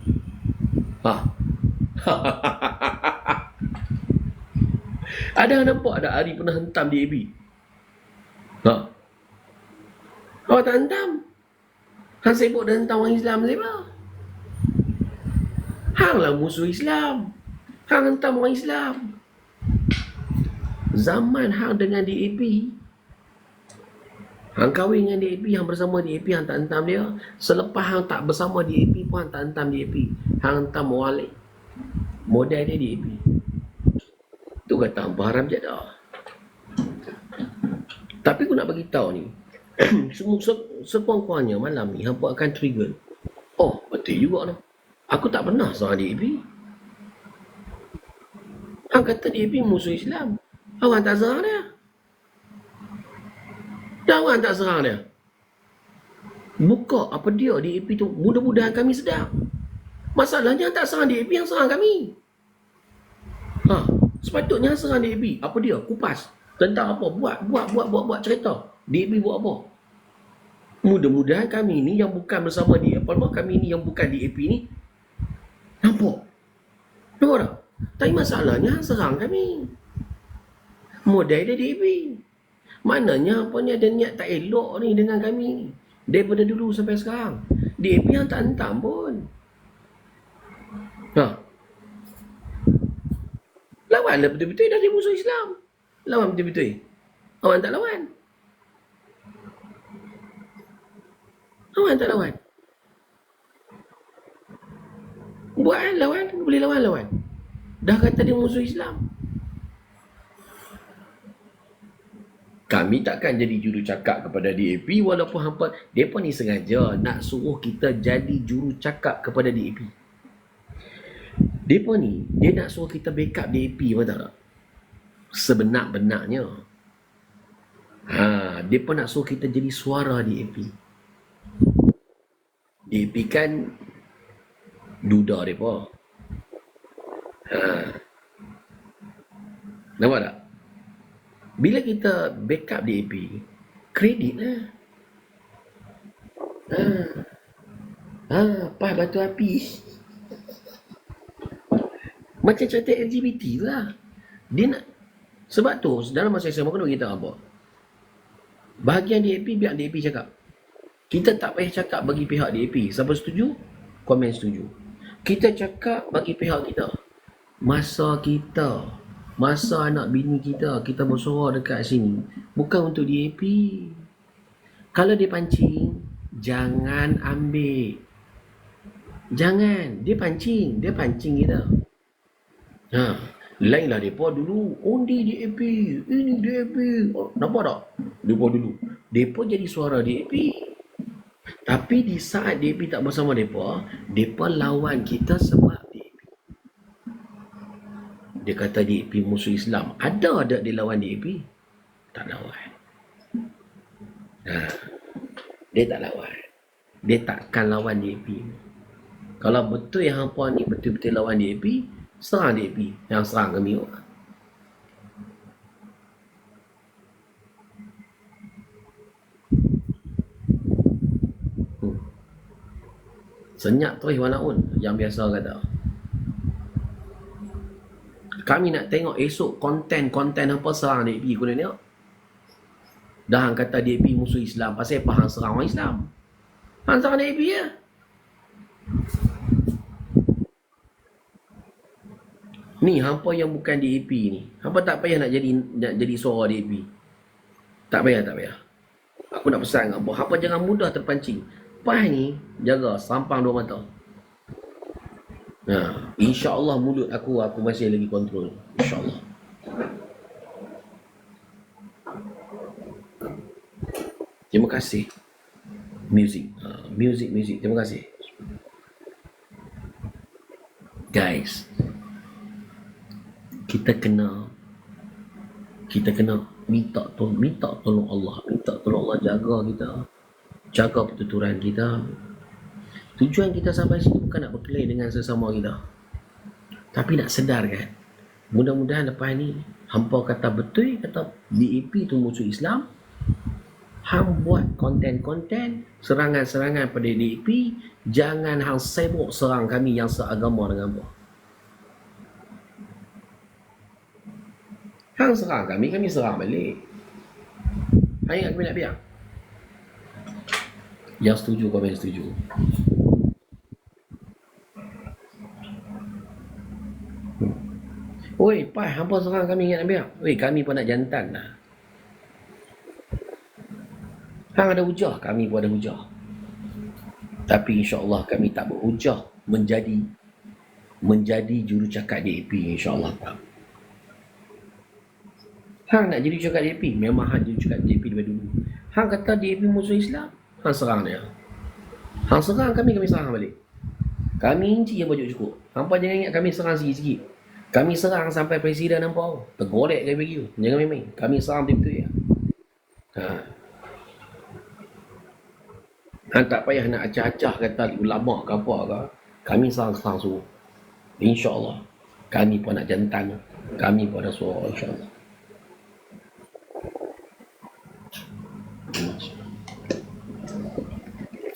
Ada nampak tak Ari pernah hentam DAP? Awak tak hentam? Hang sibuk dah hentam orang Islam siapa? Hang lah musuh Islam. Hang hentam orang Islam. Zaman hang dengan DAP, hang kahwin dengan DAP, hang bersama DAP, hang tak hentam dia. Selepas hang tak bersama DAP pun hang tak hentam DAP. Hang hentam orang lain. Model dia DAP. Tu kata hang haram je dah. Tapi aku nak beritahu ni, sekurang-kurangnya malam ni hang akan trigger. Betul juga lah. Aku tak pernah serang DAP. Hang kata DAP musuh Islam. Awang tak serang dia. Dan awang tak serang dia. Buka apa dia DAP tu. Mudah-mudahan kami sedar. Masalahnya tak serang DAP, yang serang kami. Sepatutnya serang DAP. Apa dia? Kupas. Tentang apa? Buat cerita. DAP buat apa? Mudah-mudahan kami ni yang bukan bersama dia, apalagi kami ni yang bukan DAP ni, nampak. Nampak tak? Tapi masalahnya serang kami. Modal dia DAP. Maknanya apa ni, ada niat tak elok ni dengan kami ni. Daripada dulu sampai sekarang. DAP yang tak hentam pun. Lawanlah betul-betul dari musuh Islam. Lawan betul-betul. Awak tak lawan. Lawan tak lawan. Buat lawan, boleh lawan. Dah kata dia musuh Islam. Kami takkan jadi jurucakap kepada DAP walaupun hampa, mereka ni sengaja nak suruh kita jadi jurucakap kepada DAP. Mereka ni, dia nak suruh kita backup DAP, betul tak? Sebenar-benarnya. Mereka nak suruh kita jadi suara DAP. DAP kan duda mereka. Nampak tak? Bila kita backup DAP, kredit lah. Pas batu api. Macam cerita LGBT lah. Dia nak, sebab tu dalam masa SMA kena kita apa? Bahagian DAP biar DAP cakap. Kita tak payah cakap bagi pihak DAP. Siapa setuju? Komen setuju. Kita cakap bagi pihak kita. Masa kita, masa anak bini kita bersuara dekat sini, bukan untuk DAP. Kalau dia pancing, jangan ambil. Jangan. Dia pancing kita. Lainlah mereka dulu undi DAP, ini DAP. Nampak tak? Mereka dulu, mereka jadi suara DAP. Tapi di saat DAP tak bersama mereka lawan kita sebab DAP. Dia kata DAP musuh Islam. Ada dia lawan DAP? Tak lawan. Dia tak lawan. Dia takkan lawan DAP. Kalau betul yang hampa ni betul-betul lawan DAP, serang DAP. Yang serang kami. Senyap tu walaupun yang biasa kata. Kami nak tengok esok konten apa serang DAP guna ni. Dah hang kata DAP musuh Islam, pasal apa hang serang orang Islam? Hang serang DAP ya. Ni hampa yang bukan DAP ni, hampa tak payah nak jadi suara DAP. Tak payah. Aku nak pesan kat hampa jangan mudah terpancing. Pas ni jaga sampang dua mata. InsyaAllah mulut aku masih lagi kontrol. InsyaAllah. Terima kasih. Music. Terima kasih. Guys, kita kena minta tolong Allah. Minta tolong Allah jaga kita. Jaga pertuturan kita. Tujuan kita sampai sini bukan nak berkelahi dengan sesama kita, tapi nak sedarkan. Mudah-mudahan lepas ni hampa kata betul, kata DAP tu musuh Islam. Hang buat konten-konten serangan-serangan pada DAP. Jangan hang sibuk serang kami yang seagama dengan hampa. Hang serang kami serang balik. Hang ingat kami nak biar? Yang setuju komen setuju. Oi, Pai, hampa serang kami ingat nak biar? Oi, kami pun nak jantan lah. Hang ada hujah, kami pun ada hujah. Tapi insya-Allah kami tak berhujah menjadi jurucakap DAP, insya-Allah tak. Hang nak jadi jurucakap DAP, memang hang jadi jurucakap DAP daripada dulu. Hang kata DAP musuh Islam, hang serang dia. Hang serang kami serang balik. Kami inci yang baju cukup. Hampa jangan ingat kami serang sikit-sikit. Kami serang sampai presiden nampak. Tergolek kami bagi tu. Jangan main-main. Kami serang betul-betul ya. Hang tak payah nak acah-acah kata ulama ke apa ke. Kami serang-serang suruh. InsyaAllah. Kami pun nak jantan. Kami pun ada suara, insyaAllah.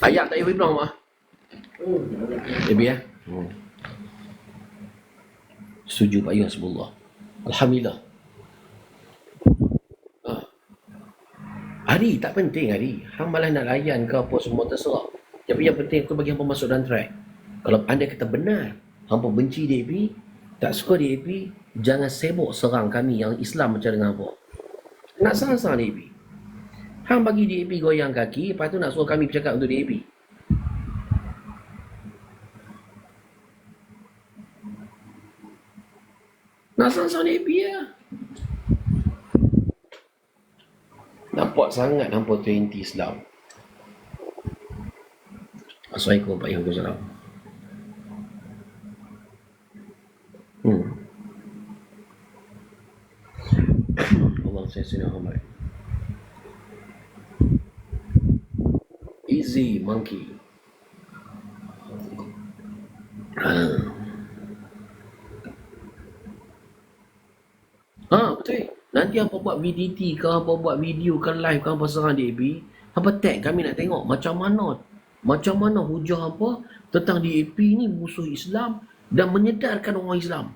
Ayat tak payah bilang mah. Lebih ya? Setuju Pak Yus Sebullah. Alhamdulillah. Hari tak penting hari. Hang malah nak layan ke apa semua terserah. Tapi yang penting aku bagi hampa masuk dalam track. Kalau anda kata benar, hampa benci DAP, tak suka DAP, jangan sibuk serang kami yang Islam macam dengan hampa. Nak serang-serang DAP. Hang bagi DAP goyang kaki, lepas tu nak suruh kami bercakap untuk DAP. Nak serang-serang DAP ya. Nampak sangat hampa 20 Islam. Assalamualaikum Pak Yang Salam. Allah saya sini Muhammad. Easy monkey. Betul. Nanti hampa buat VDT ke, hampa buat video ke, live ke, hampa serang DAP, hampa tag kami nak tengok macam mana hujah hampa tentang DAP ni musuh Islam dan menyedarkan orang Islam.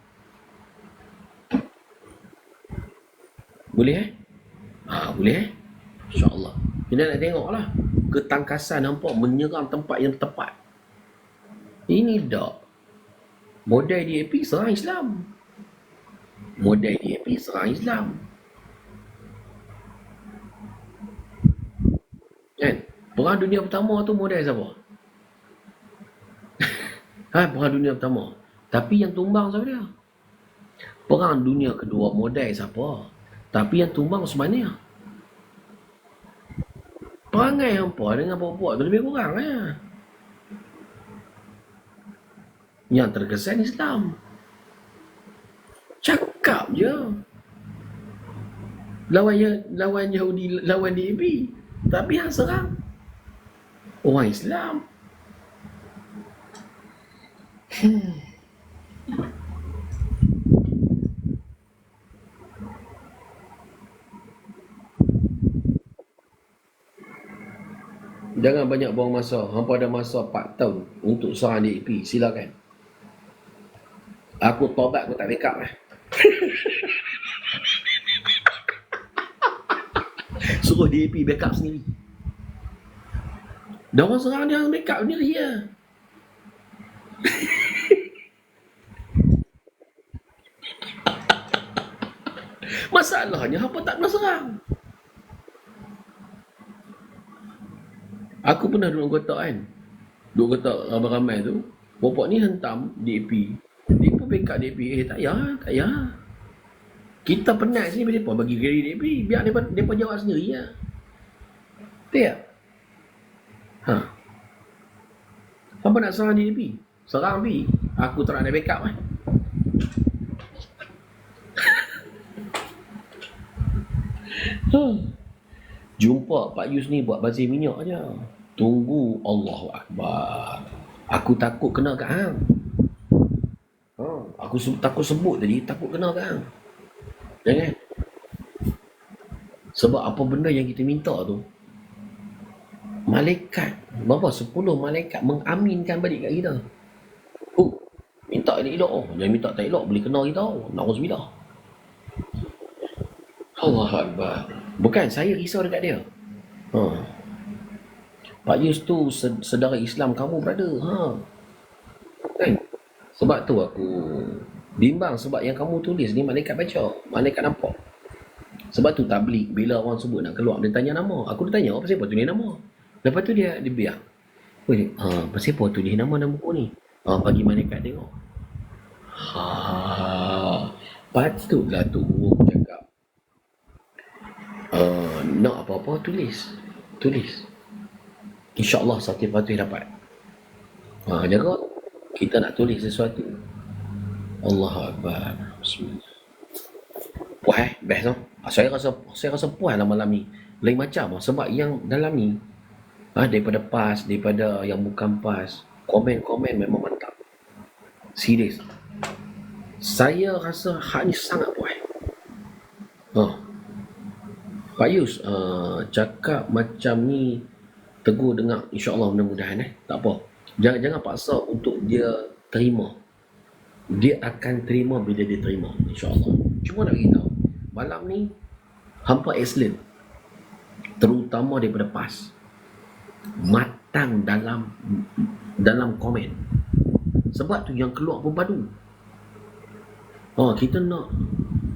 Boleh boleh InsyaAllah. Kita nak tengok lah ketangkasan hampa menyerang tempat yang tepat. Ini dah model DAP serang Islam. Model DAP serang Islam. Kan? Perang dunia pertama tu model siapa? Perang dunia pertama. Tapi yang tumbang siapa dia? Perang dunia kedua model siapa? Tapi yang tumbang sebenarnya. Perangai hampa dengan buat-buat tu lebih kurang lah. Yang terkesan Islam. Cakap je. Lawan Yahudi, lawan DAP. Tapi yang serang orang Islam. Jangan banyak buang masa. Hampa ada masa 4 tahun untuk serang DAP. Silakan. Aku tobat, aku tak backup lah. Suruh DAP backup sendiri. Dah orang serang dia backup sendiri ya. Masalahnya hampa tak pernah serang. Aku pernah duduk kotak kan. Duduk kotak ramai-ramai tu. Bapak ni hentam DAP. Dia pun backup DAP. Tak payah. Kita penat sini, mereka bagi geri DAP. Biar mereka jawab sendiri lah. Betul tak? Apa nak serang DAP? Serang B. Aku tak nak backup lah. Jumpa Pak Yus ni buat bazir minyak je. Tunggu Allahu Akbar. Aku takut kena kat hang. Aku takut sebut tadi, takut kena kat hang. Jangan. Sebab apa benda yang kita minta tu, malaikat, berapa? 10 malaikat mengaminkan balik kat kita. Minta elok. Jangan minta tak elok, boleh kena kita. Na'udzubillah. Allahu Akbar. Bukan, saya risau dekat dia. Pak Yus tu saudara Islam kamu, brother. Kan? Sebab tu aku bimbang. Sebab yang kamu tulis ni malaikat baca, malaikat nampak. Sebab tu tabligh, bila orang sebut nak keluar, dia tanya nama. Aku dia tanya, apa siapa tulis nama? Lepas tu dia biar. Apa siapa tulis nama dalam buku ni? Bagi malaikat tengok. Patutlah tu guru cakap. Nak apa-apa tulis. InsyaAllah satu patut dapat. Jaga. Kita nak tulis sesuatu. Allahu Akbar. Bismillah. Puas best tau. Saya rasa puas lah malam ni. Lain macam sebab yang dalam ni daripada PAS, daripada yang bukan PAS, komen memang mantap. Serius. Saya rasa hak ni sangat puas. Oh, Pak Yus, cakap macam ni tegur dengar, insyaAllah mudah-mudahan tak apa. Jangan paksa untuk dia terima. Dia akan terima bila dia terima, insyaAllah. Cuma nak beritahu, malam ni hampa excellent, terutama daripada PAS, matang dalam komen. Sebab tu yang keluar pun padu. Kita nak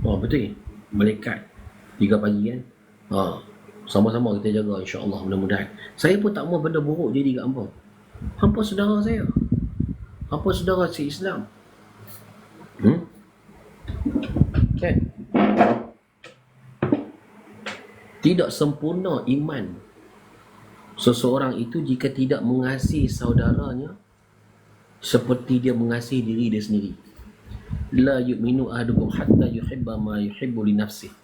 betul malaikat 3 pagi kan. Sama-sama kita jaga, insyaAllah mudah-mudahan. Saya pun tak mau benda buruk jadi kat hampa. Hampa saudara saya, hampa saudara se-Islam. Kan? Tidak sempurna iman seseorang itu jika tidak mengasihi saudaranya seperti dia mengasihi diri dia sendiri. La yu'minu ahadukum hatta yuhibba ma yuhibbu li nafsihi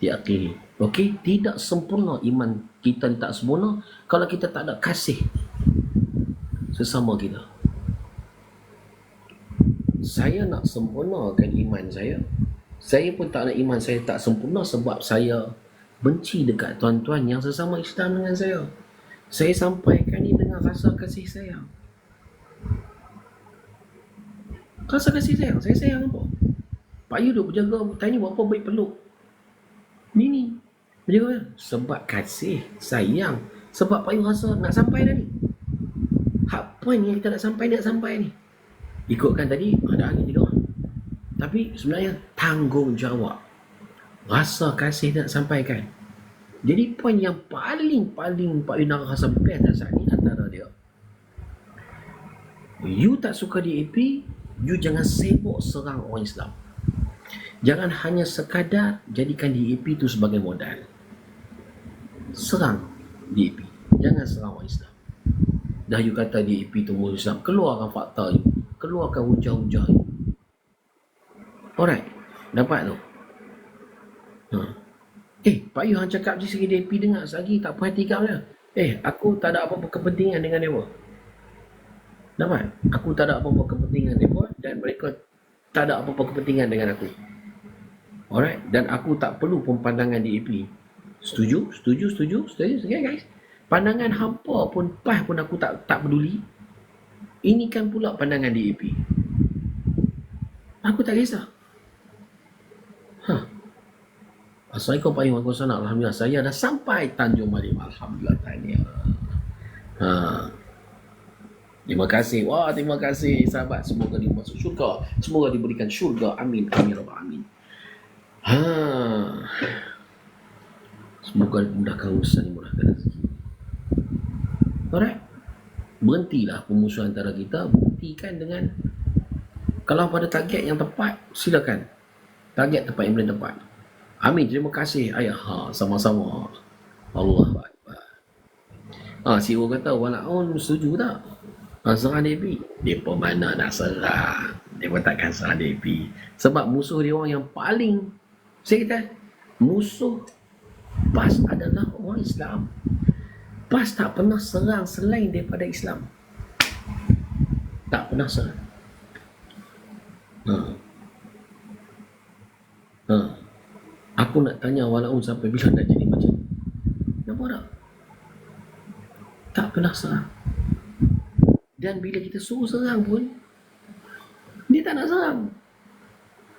di akhirih. Okey, tidak sempurna iman kita, tak sempurna kalau kita tak ada kasih sesama kita. Saya nak sempurnakan iman saya. Saya pun tak nak iman saya tak sempurna sebab saya benci dekat tuan-tuan yang sesama Islam dengan saya. Saya sampaikan ni dengan rasa kasih sayang. Rasa kasih sayang. Saya sayang apa? Pak Yu duk berjaga, tanya berapa baik peluk. Ni. Berjaga sebab kasih sayang. Sebab Pak Yu rasa nak sampai dah ni. Hak point yang kita nak sampai ni. Ikutkan tadi, ada angin tiga orang. Tapi sebenarnya tanggungjawab. Rasa kasih nak sampaikan. Jadi poin yang paling Pak Yu nak rasa best saat ni antara dia. You tak suka DAP, you jangan sibuk serang orang Islam. Jangan hanya sekadar jadikan DAP tu sebagai modal. Serang DAP. Jangan serang orang Islam. Dah you kata DAP tu musuh Islam, keluarkan fakta you. Keluarkan hujah-hujah you. Alright, dapat tu. Pak Yu hang cakap je segi DAP dengar lagi tak perhatikan dia. Aku tak ada apa-apa kepentingan dengan dia. Dapat? Aku tak ada apa-apa kepentingan dia dan mereka tak ada apa-apa kepentingan dengan aku. Alright, dan aku tak perlu pun pandangan DAP. Setuju? Okay guys. Pandangan hampa pun PAS pun aku tak peduli. Ini kan pula pandangan DAP. Aku tak kisah. Assalamualaikum Pak Yu, waalaikumsalam. Alhamdulillah saya dah sampai Tanjung Malim. Alhamdulillah, tahniah. Terima kasih. Wah, terima kasih sahabat. Semoga dimasuk syurga. Semoga diberikan syurga. Amin. Amin. Amin. Semoga dimudahkan urusan, dimudahkan rezeki. Alright. Berhentilah pemusuhan antara kita. Buktikan dengan, kalau pada target yang tepat, silakan. Target tepat yang boleh tepat. Amin, terima kasih ayah. Sama-sama. Allahu Akbar. CEO kata walaupun setuju tak? Serang DAP. Dia pun mana nak serang. Dia pun takkan serang DAP. Sebab musuh dia orang yang paling, saya kata, musuh PAS adalah orang Islam. PAS tak pernah serang selain daripada Islam. Tak pernah serang. Aku nak tanya walaupun sampai bila nak jadi macam ni. Nampak tak? Tak pernah serang. Dan bila kita suruh serang pun, dia tak nak serang.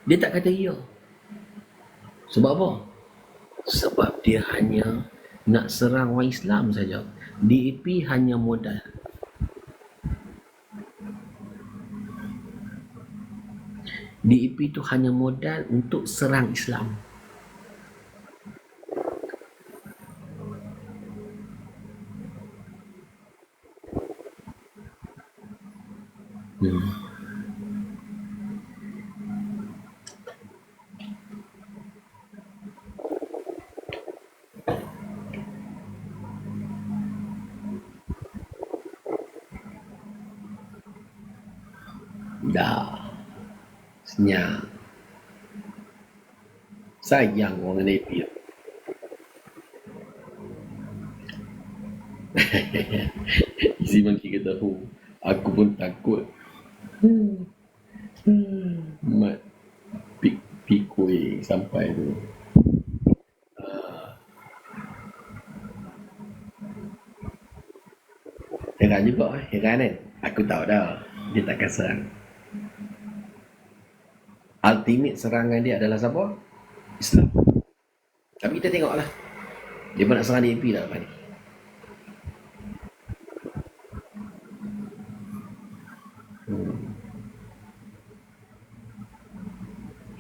Dia tak kata ya. Sebab apa? Sebab dia hanya nak serang orang Islam saja. DAP hanya modal. DAP itu hanya modal untuk serang Islam. Dah senyap. Sayang orang DAP. Isi mangki kata aku pun takut. Mat pikui sampai tu. Heran juga, heran kan? Aku tahu dah, dia takkan serang. Ultimate serangan dia adalah siapa? Islam. Tapi kita tengoklah, dia pun nak serang DAP lah lepas ni.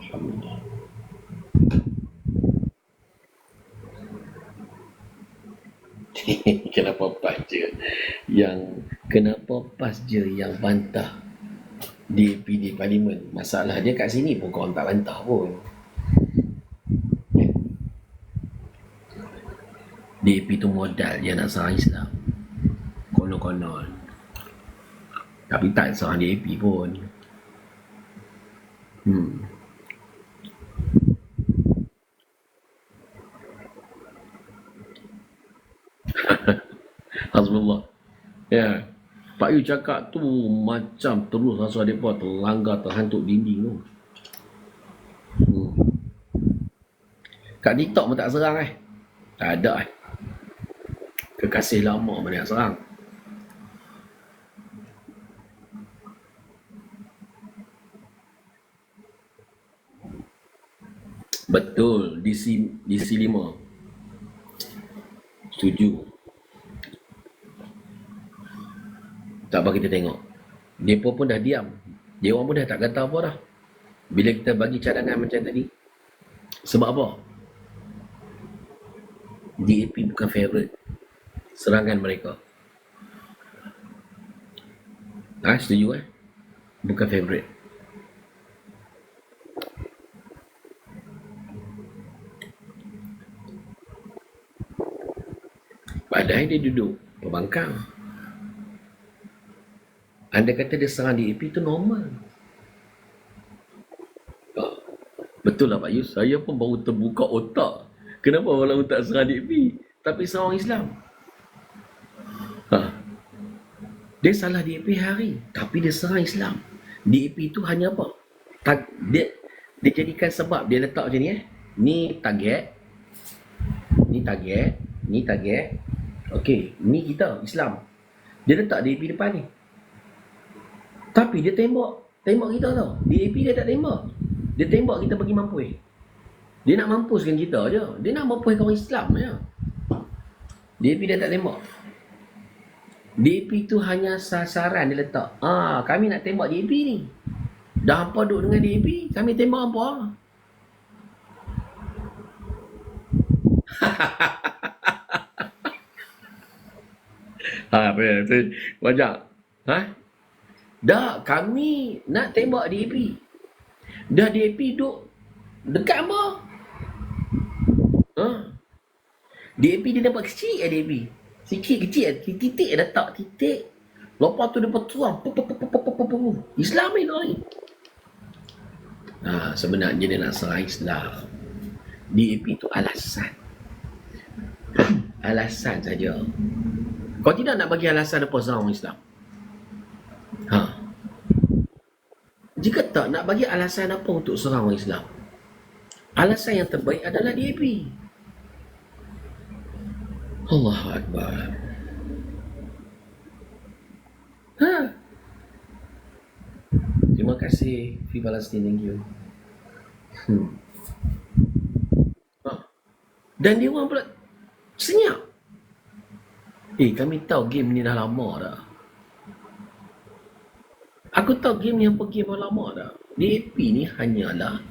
Alhamdulillah. Kenapa PAS je yang bantah DAP di parlimen? Masalah dia kat sini pun korang tak bantah pun. DAP tu modal dia nak serang Islam, konon-konon, tapi tak serang DAP pun. Hasbullah. Ya, Pak Yu cakap tu macam terus rasa mereka terlanggar terhantuk dinding tu. Kat TikTok pun tak serang Tak ada Kekasih lama mana yang serang. Betul, DC 5. Setuju. Tak apa kita tengok. Mereka pun dah diam. Dia orang pun dah tak kata apa dah. Bila kita bagi cadangan macam tadi. Sebab apa? DAP bukan favourite serangan mereka. Setuju Bukan favourite. Padahal dia duduk pembangkang. Anda kata dia serang DAP itu normal. Betul lah Pak Yus. Saya pun baru terbuka otak. Kenapa orang tak serang DAP tapi serang orang Islam? Dia salah DAP hari, tapi dia serang Islam. DAP itu hanya apa? Dia jadikan sebab. Dia letak macam ni Ni target. Ni target. Ni target. Okey, ni kita Islam. Dia letak DAP depan ni. Tapi dia tembak kita tau. DAP dia tak tembak. Dia tembak kita bagi mampus. Dia nak mampuskan kita je. Dia nak mampuskan orang Islam je. DAP dia tak tembak. DAP tu hanya sasaran dia letak. Kami nak tembak DAP ni. Dah hampa duduk dengan DAP, kami tembak hampa. Betul. Wajak. Dah, kami nak tembak DAP. Dah DAP duduk dekat hampa. DAP dia nampak kecil DAP. Sikit kecil, titik dia letak titik. Lepas tu dia petuang. Islam ni lari. Sebenarnya dia nak serang Islam. DAP tu alasan. Alasan saja. Kau tidak nak bagi alasan apa serang Islam? Jika tak nak bagi alasan apa untuk serang orang Islam, alasan yang terbaik adalah DAP. Allahu Akbar. Terima kasih Fi Palestin, thank you. Dan dia orang pula senyap. Kami tahu game ni dah lama dah. Aku tahu game ni apa game lama dah. DAP ni hanyalah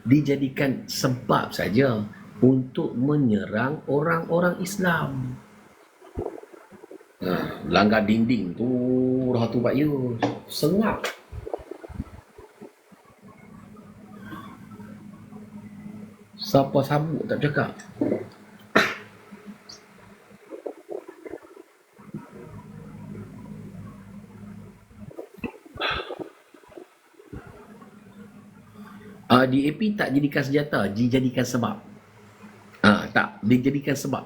dijadikan sebab saja untuk menyerang orang-orang Islam. Langgar dinding tu dah tu Pak Yus. Sengap. Siapa sabuk tak cakap. DAP tak jadikan senjata, dijadikan sebab. Tak, dijadikan sebab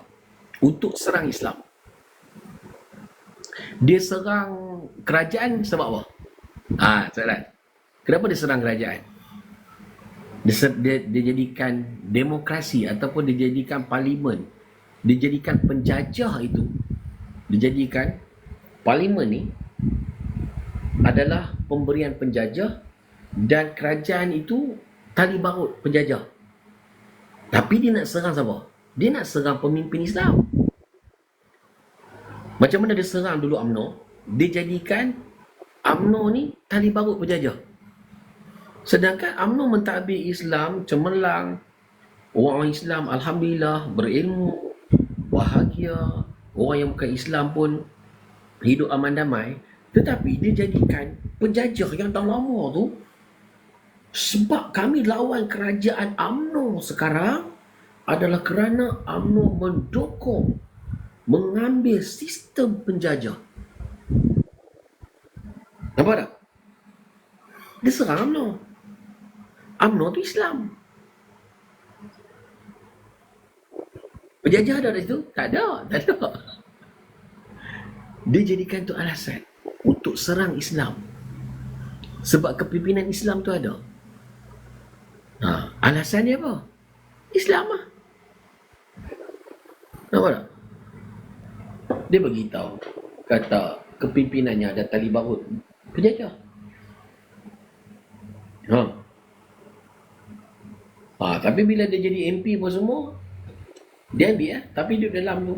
untuk serang Islam. Dia serang kerajaan sebab apa? Soalan. Kenapa dia serang kerajaan? Dia jadikan demokrasi ataupun dia jadikan parlimen, dia jadikan penjajah itu, dia jadikan parlimen ni adalah pemberian penjajah dan kerajaan itu tali barut penjajah. Tapi dia nak serang siapa? Dia nak serang pemimpin Islam. Macam mana dia serang dulu UMNO? Dia jadikan UMNO ni tali barut penjajah. Sedangkan UMNO mentadbir Islam cemerlang, orang Islam alhamdulillah berilmu, bahagia, orang yang bukan Islam pun hidup aman damai. Tetapi dia jadikan penjajah yang dah lama tu, sebab kami lawan kerajaan UMNO sekarang adalah kerana UMNO mendukung mengambil sistem penjajah. Nampak tak? Dia serang UMNO. UMNO tu Islam. Penjajah ada di situ? Tak ada. Dia jadikan tu alasan untuk serang Islam. Sebab kepimpinan Islam tu ada. Alasan dia apa? Islam lah. Nampak tak? Dia beritahu, kata kepimpinannya ada tali barut penjajah. Tapi bila dia jadi MP pun semua, dia ambil tapi duduk dalam tu.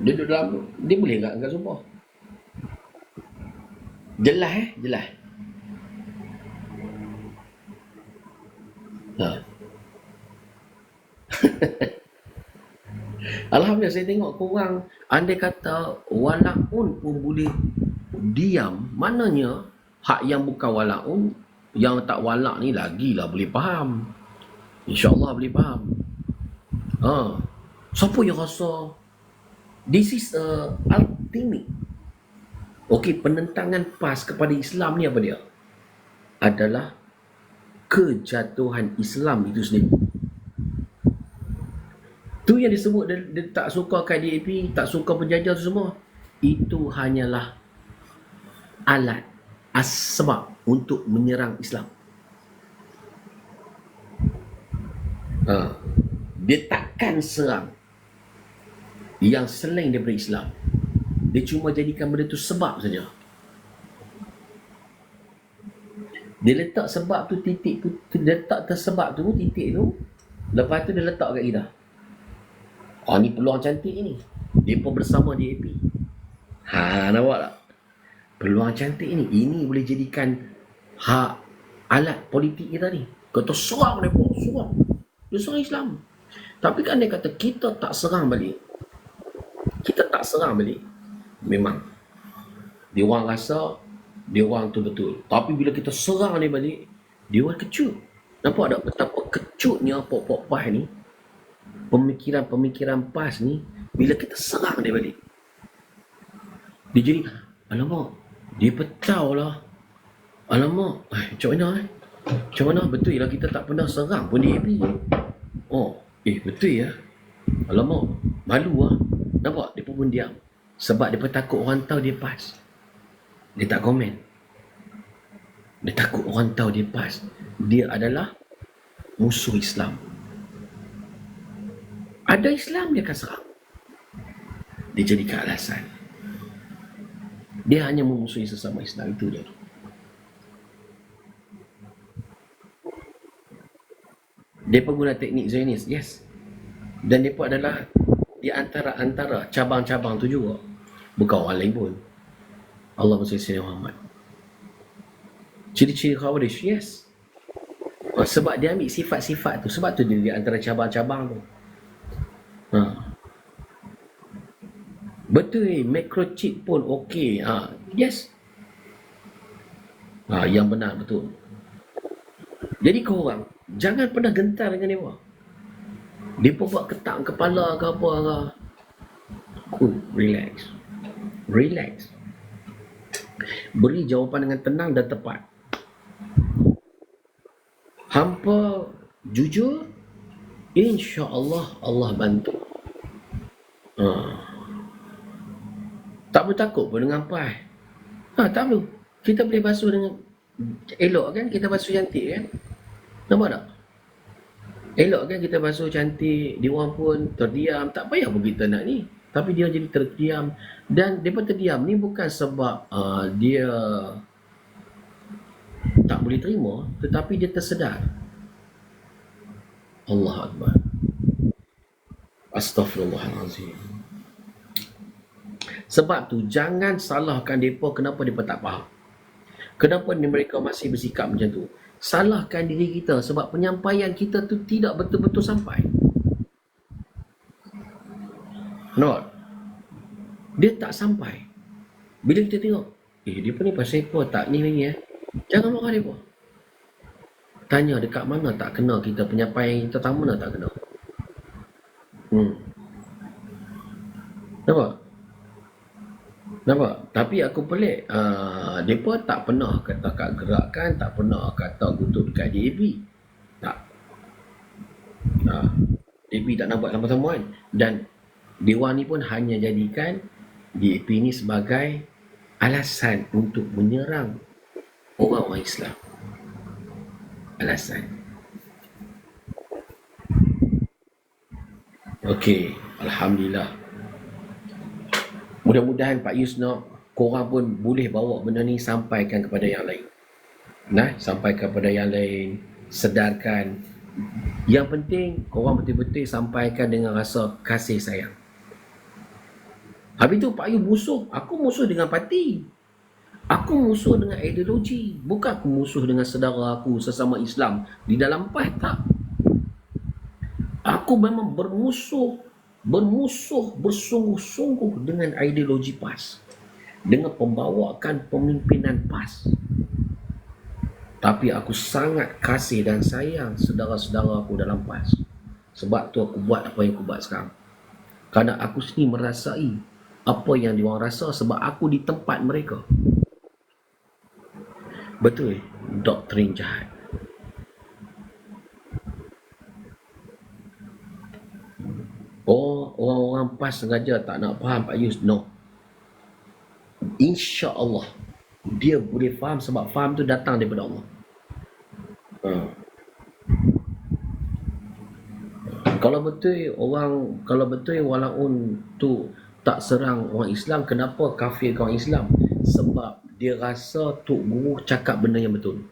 Dia duduk dalam tu. Dia boleh enggak sumpah. Jelas jelas. Alhamdulillah saya tengok korang, andai kata walaun pun boleh diam, maknanya hak yang bukan walaun, yang tak walak ni lagilah boleh faham. InsyaAllah boleh faham. Siapa yang rasa this is a ultimate, penentangan PAS kepada Islam ni apa dia? Adalah kejatuhan Islam itu sendiri. Tu yang disebut dia tak suka KDAP, tak suka penjajah tu semua. Itu hanyalah alat asbab untuk menyerang Islam. Dia takkan serang yang selain daripada Islam. Dia cuma jadikan benda tu sebab saja. Dia letak sebab tu titik tu, dia letak tersebab tu titik tu, lepas tu dia letak kat kita. Ni peluang cantik ni. Mereka bersama DAP. Nampak tak? Peluang cantik ni. Ini boleh jadikan alat politik kita ni. Kata serang mereka, serang. Dia serang Islam. Tapi kan dia kata kita tak serang balik. Kita tak serang balik. Memang dia orang rasa dia orang tu betul. Tapi bila kita serang dia balik, dia orang kecut. Nampak tak betapa kecutnya pok-pok PAS ni? Pemikiran PAS ni, bila kita serang dia balik, dia jadi, alamak, dia petau lah. Alamak, macam mana Macam mana? Betul lah kita tak pernah serang pun DAP. Betul ya. Alamak, malu lah. Nampak? Dia pun diam. Sebab dia pun takut orang tahu dia PAS. Dia tak komen. Dia takut orang tahu dia PAS. Dia adalah musuh Islam. Ada Islam dia akan serang. Dia jadikan alasan. Dia hanya memusuhi sesama Islam, itu dia. Mereka guna teknik Zionis, yes. Dan mereka adalah di antara cabang-cabang tu juga. Bukan orang lain pun. Allahumma salli ala Muhammad. Ciri-ciri Khawarij, yes. Sebab dia ambil sifat-sifat tu. Sebab tu dia di antara cabang-cabang tu. Betul, microchip pun okey. Yes. Yang benar, betul. Jadi korang jangan pernah gentar dengan dia. Dia pun buat ketak kepala ke apa ke. Cool, relax. Beri jawapan dengan tenang dan tepat. Hampa jujur, insya-Allah Allah bantu. Tak perlu takut pun dengan PAS. Tak perlu. Kita boleh basuh dengan elok kan, kita basuh cantik kan. Nampak tak? Elok kan kita basuh cantik, dia orang pun terdiam, tak payah pun kita nak ni. Tapi dia jadi terdiam. Dan dia terdiam ni bukan sebab dia tak boleh terima, tetapi dia tersedar. Allah Akbar. Astaghfirullahalazim. Sebab tu jangan salahkan mereka kenapa mereka tak faham. Kenapa mereka masih bersikap macam tu. Salahkan diri kita sebab penyampaian kita tu tidak betul-betul sampai. Not. Dia tak sampai. Bila kita tengok, dia pun ni pasal apa tak ni lagi Jangan marah dia pun. Tanya dekat mana tak kena kita, penyampaian kita tak mana tak kena. Nampak? Tapi aku pelik, mereka tak pernah kata kat gerakan, tak pernah kata kutuk dekat DAP. Tak. DAP tak nak buat sama-sama kan. Dan Dewan ni pun hanya jadikan DAP ni sebagai alasan untuk menyerang orang-orang Islam. Alasan. Okey, Alhamdulillah. Mudah-mudahan Pak Yusno, korang pun boleh bawa benda ni sampaikan kepada yang lain. Sampai kepada yang lain, sedarkan. Yang penting, korang betul-betul sampaikan dengan rasa kasih sayang. Habis tu Pak Yus musuh. Aku musuh dengan parti. Aku musuh dengan ideologi. Bukan aku musuh dengan saudara aku sesama Islam di dalam PAS, tak. Aku memang bermusuh bersungguh-sungguh dengan ideologi PAS, dengan pembawaan pemimpinan PAS. Tapi aku sangat kasih dan sayang saudara-saudara aku dalam PAS. Sebab tu aku buat apa yang aku buat sekarang. Kerana aku sendiri merasai apa yang diorang rasa sebab aku di tempat mereka. Betul, doktrin jahat. Orang-orang PAS sengaja tak nak faham Pak Yus. No. InsyaAllah dia boleh faham sebab faham tu datang daripada Allah. Kalau betul walaupun tu tak serang orang Islam, kenapa kafir orang Islam? Sebab dia rasa Tok Guru cakap benda yang betul.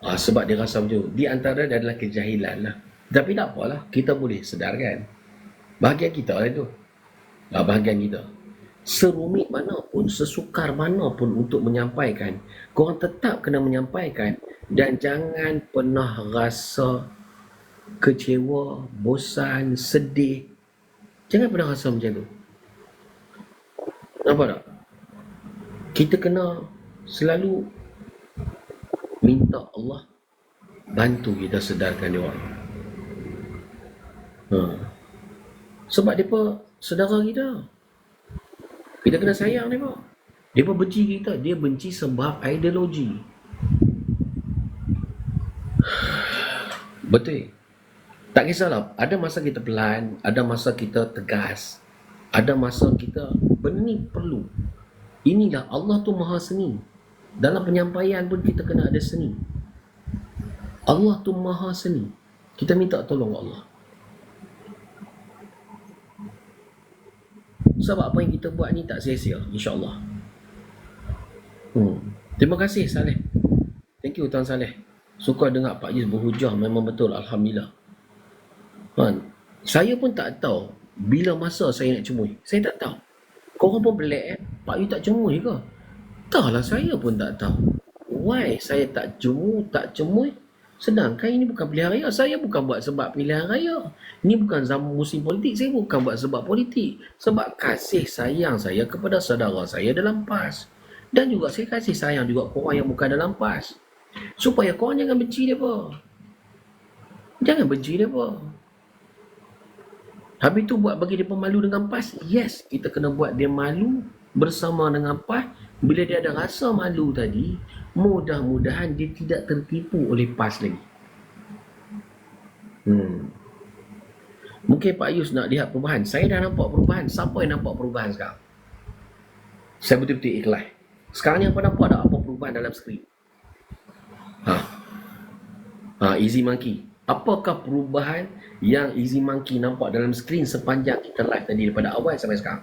Sebab dia rasa betul. Di antara dia adalah kejahilan lah. Tapi tak apalah, kita boleh sedarkan. Bahagian kita lah itu. Bahagian kita. Serumit mana pun, sesukar mana pun untuk menyampaikan, korang tetap kena menyampaikan. Dan jangan pernah rasa kecewa, bosan, sedih. Jangan pernah rasa macam tu. Nampak tak? Kita kena selalu minta Allah bantu kita sedarkan dia orang. Sebab mereka saudara kita. Kita kena sayang mereka. Mereka benci kita. Dia benci sebab ideologi. Betul. Tak kisahlah. Ada masa kita pelan, ada masa kita tegas, ada masa kita benda ni perlu. Inilah Allah tu maha seni. Dalam penyampaian pun kita kena ada seni. Allah tu maha seni. Kita minta tolong Allah. Sebab apa yang kita buat ni tak sia-sia, insya-Allah. Terima kasih Saleh. Thank you Tuan Saleh. Suka dengar Pak Yus berhujah, memang betul, alhamdulillah. Saya pun tak tahu bila masa saya nak cemui. Saya tak tahu. Korang pun pelik Pak Yus tak cemui ke? Taklah, saya pun tak tahu. Why saya tak cemui? Sedangkan ini bukan pilihan raya. Saya bukan buat sebab pilihan raya. Ini bukan zaman musim politik. Saya bukan buat sebab politik. Sebab kasih sayang saya kepada saudara saya dalam PAS. Dan juga saya kasih sayang juga korang yang bukan dalam PAS. Supaya korang jangan benci mereka. Jangan benci mereka. Habis tu buat bagi dia pemalu dengan PAS. Yes, kita kena buat dia malu bersama dengan PAS. Bila dia ada rasa malu tadi, mudah-mudahan dia tidak tertipu oleh PAS lagi. Mungkin Pak Yus nak lihat perubahan. Saya dah nampak perubahan. Siapa yang nampak perubahan sekarang? Saya betul-betul ikhlas. Sekarang ni apa nampak ada apa perubahan dalam skrin? Easy Monkey. Apakah perubahan yang Easy Monkey nampak dalam skrin sepanjang kita live tadi daripada awal sampai sekarang?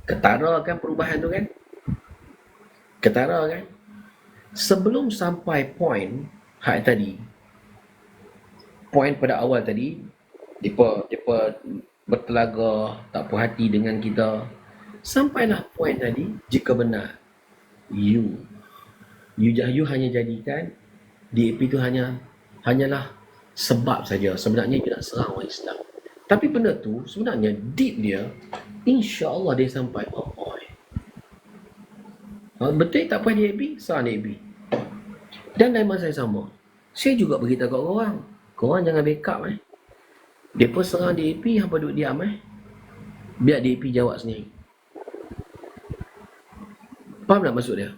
Ketara kan perubahan tu kan? Ketara kan? Sebelum sampai point tadi, point pada awal tadi, depa bertelaga, tak puas hati dengan kita. Sampailah point tadi, jika benar you hanya jadikan DAP itu hanyalah sebab saja. Sebenarnya you nak serang orang Islam. Tapi benda tu sebenarnya deep dia, insya-Allah dia sampai betul tak puas DAP, serang DAP. Dan dalam masa yang sama, saya juga beritahu kat korang jangan backup Depa serang DAP, hampa duduk diam biar DAP jawab sendiri. Faham tak maksud dia?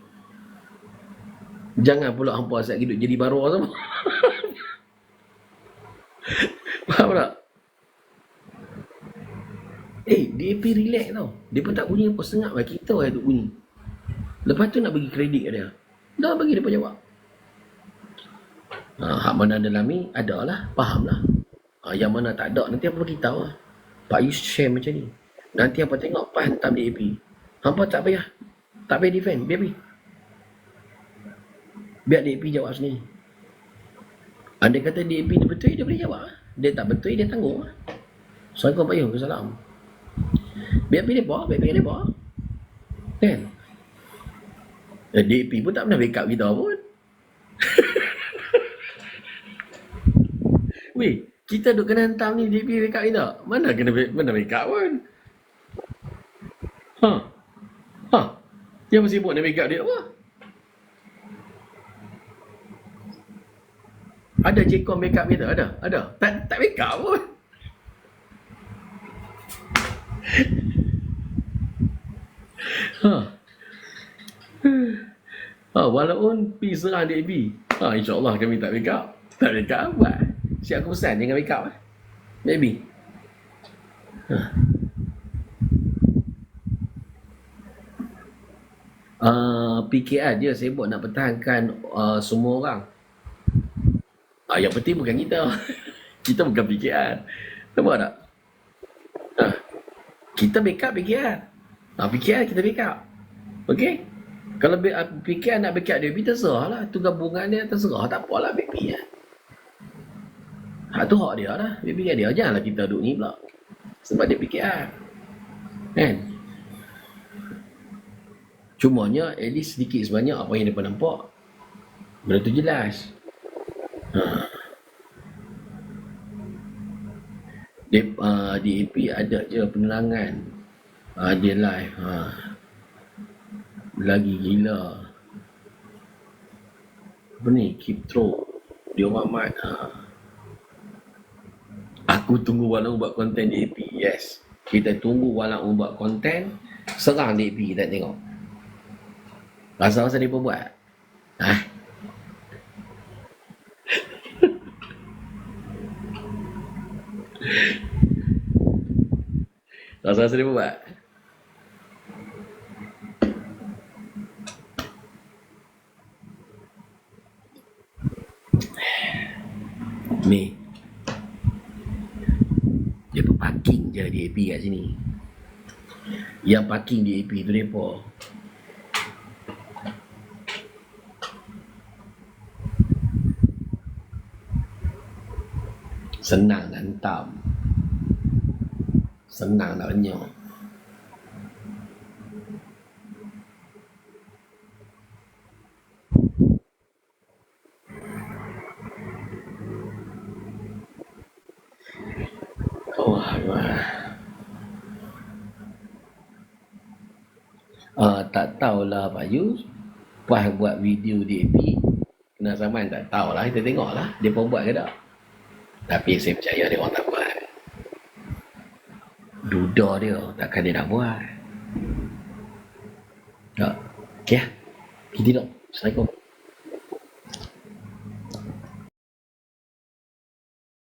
Jangan pula hampa asyik hidup jadi baru sama. Faham tak? DAP relax tau. Depa tak bunyi apa, sengat kita yang duk bunyi. Lepas tu nak bagi kredit dia. Dah bagi depa jawab. Hak mana dalami ada lah, faham lah. Yang mana tak ada nanti apa beritahu lah. Pak Yus share macam ni. Nanti apa tengok Pak hantam DAP. Hampa tak payah defend, biar DAP jawab sendiri. Andai kata DAP dia betul, dia boleh jawab. Dia tak betul, dia tanggung. Assalamualaikum Pak Yus, Waalaikumsalam. Biar dia bawa. Kan? DAP pun tak pernah backup kita pun. Weh, kita duk kena hantam ni DAP backup kita. Mana backup pun. Dia mesti buat nak backup dia apa? Ada Jcom backup kita? Ada. Tak backup pun. Walaupun pergi serang DAP, insyaAllah kami tak backup. Tak backup apa? Siap aku pesan jangan backup Maybe. PKR dia sibuk nak pertahankan semua orang. Yang penting bukan kita. Kita bukan PKR. Nampak tak? Kita backup PKR. PKR kita backup. Okay? Kalau PKR nak backup dia, terserah lah. Itu gabungan dia, terserah. Tak apalah BP tu hak dia lah. BP dia. Janganlah kita duduk ni pula. Sebab dia PKR. Kan? Cumanya, at least sedikit sebanyak apa yang mereka nampak, benda tu jelas. DAP ada je penerangan. Dia live. Lagi gila. Apa ni? Keep throw. Dia Muhammad. Aku tunggu Walang buat konten DAP. Yes. Kita tunggu Walang buat konten. Serang DAP kita tengok. Rasa-rasa dia pun buat. Rasa-rasa dia pun buat. Ni dia pun parking je DAP kat sini. Yang parking DAP tu mereka. Senang nak hentam, senang nak renyah. Tak tahulah Pak Yus. Pas buat video DAP kena saman tak tahulah, kita tengoklah dia pun buat ke tak. Tapi saya percaya dia orang tak buat. Duda dia, takkan dia nak buat. Tak. Okay lah. Kita tidur. Assalamualaikum.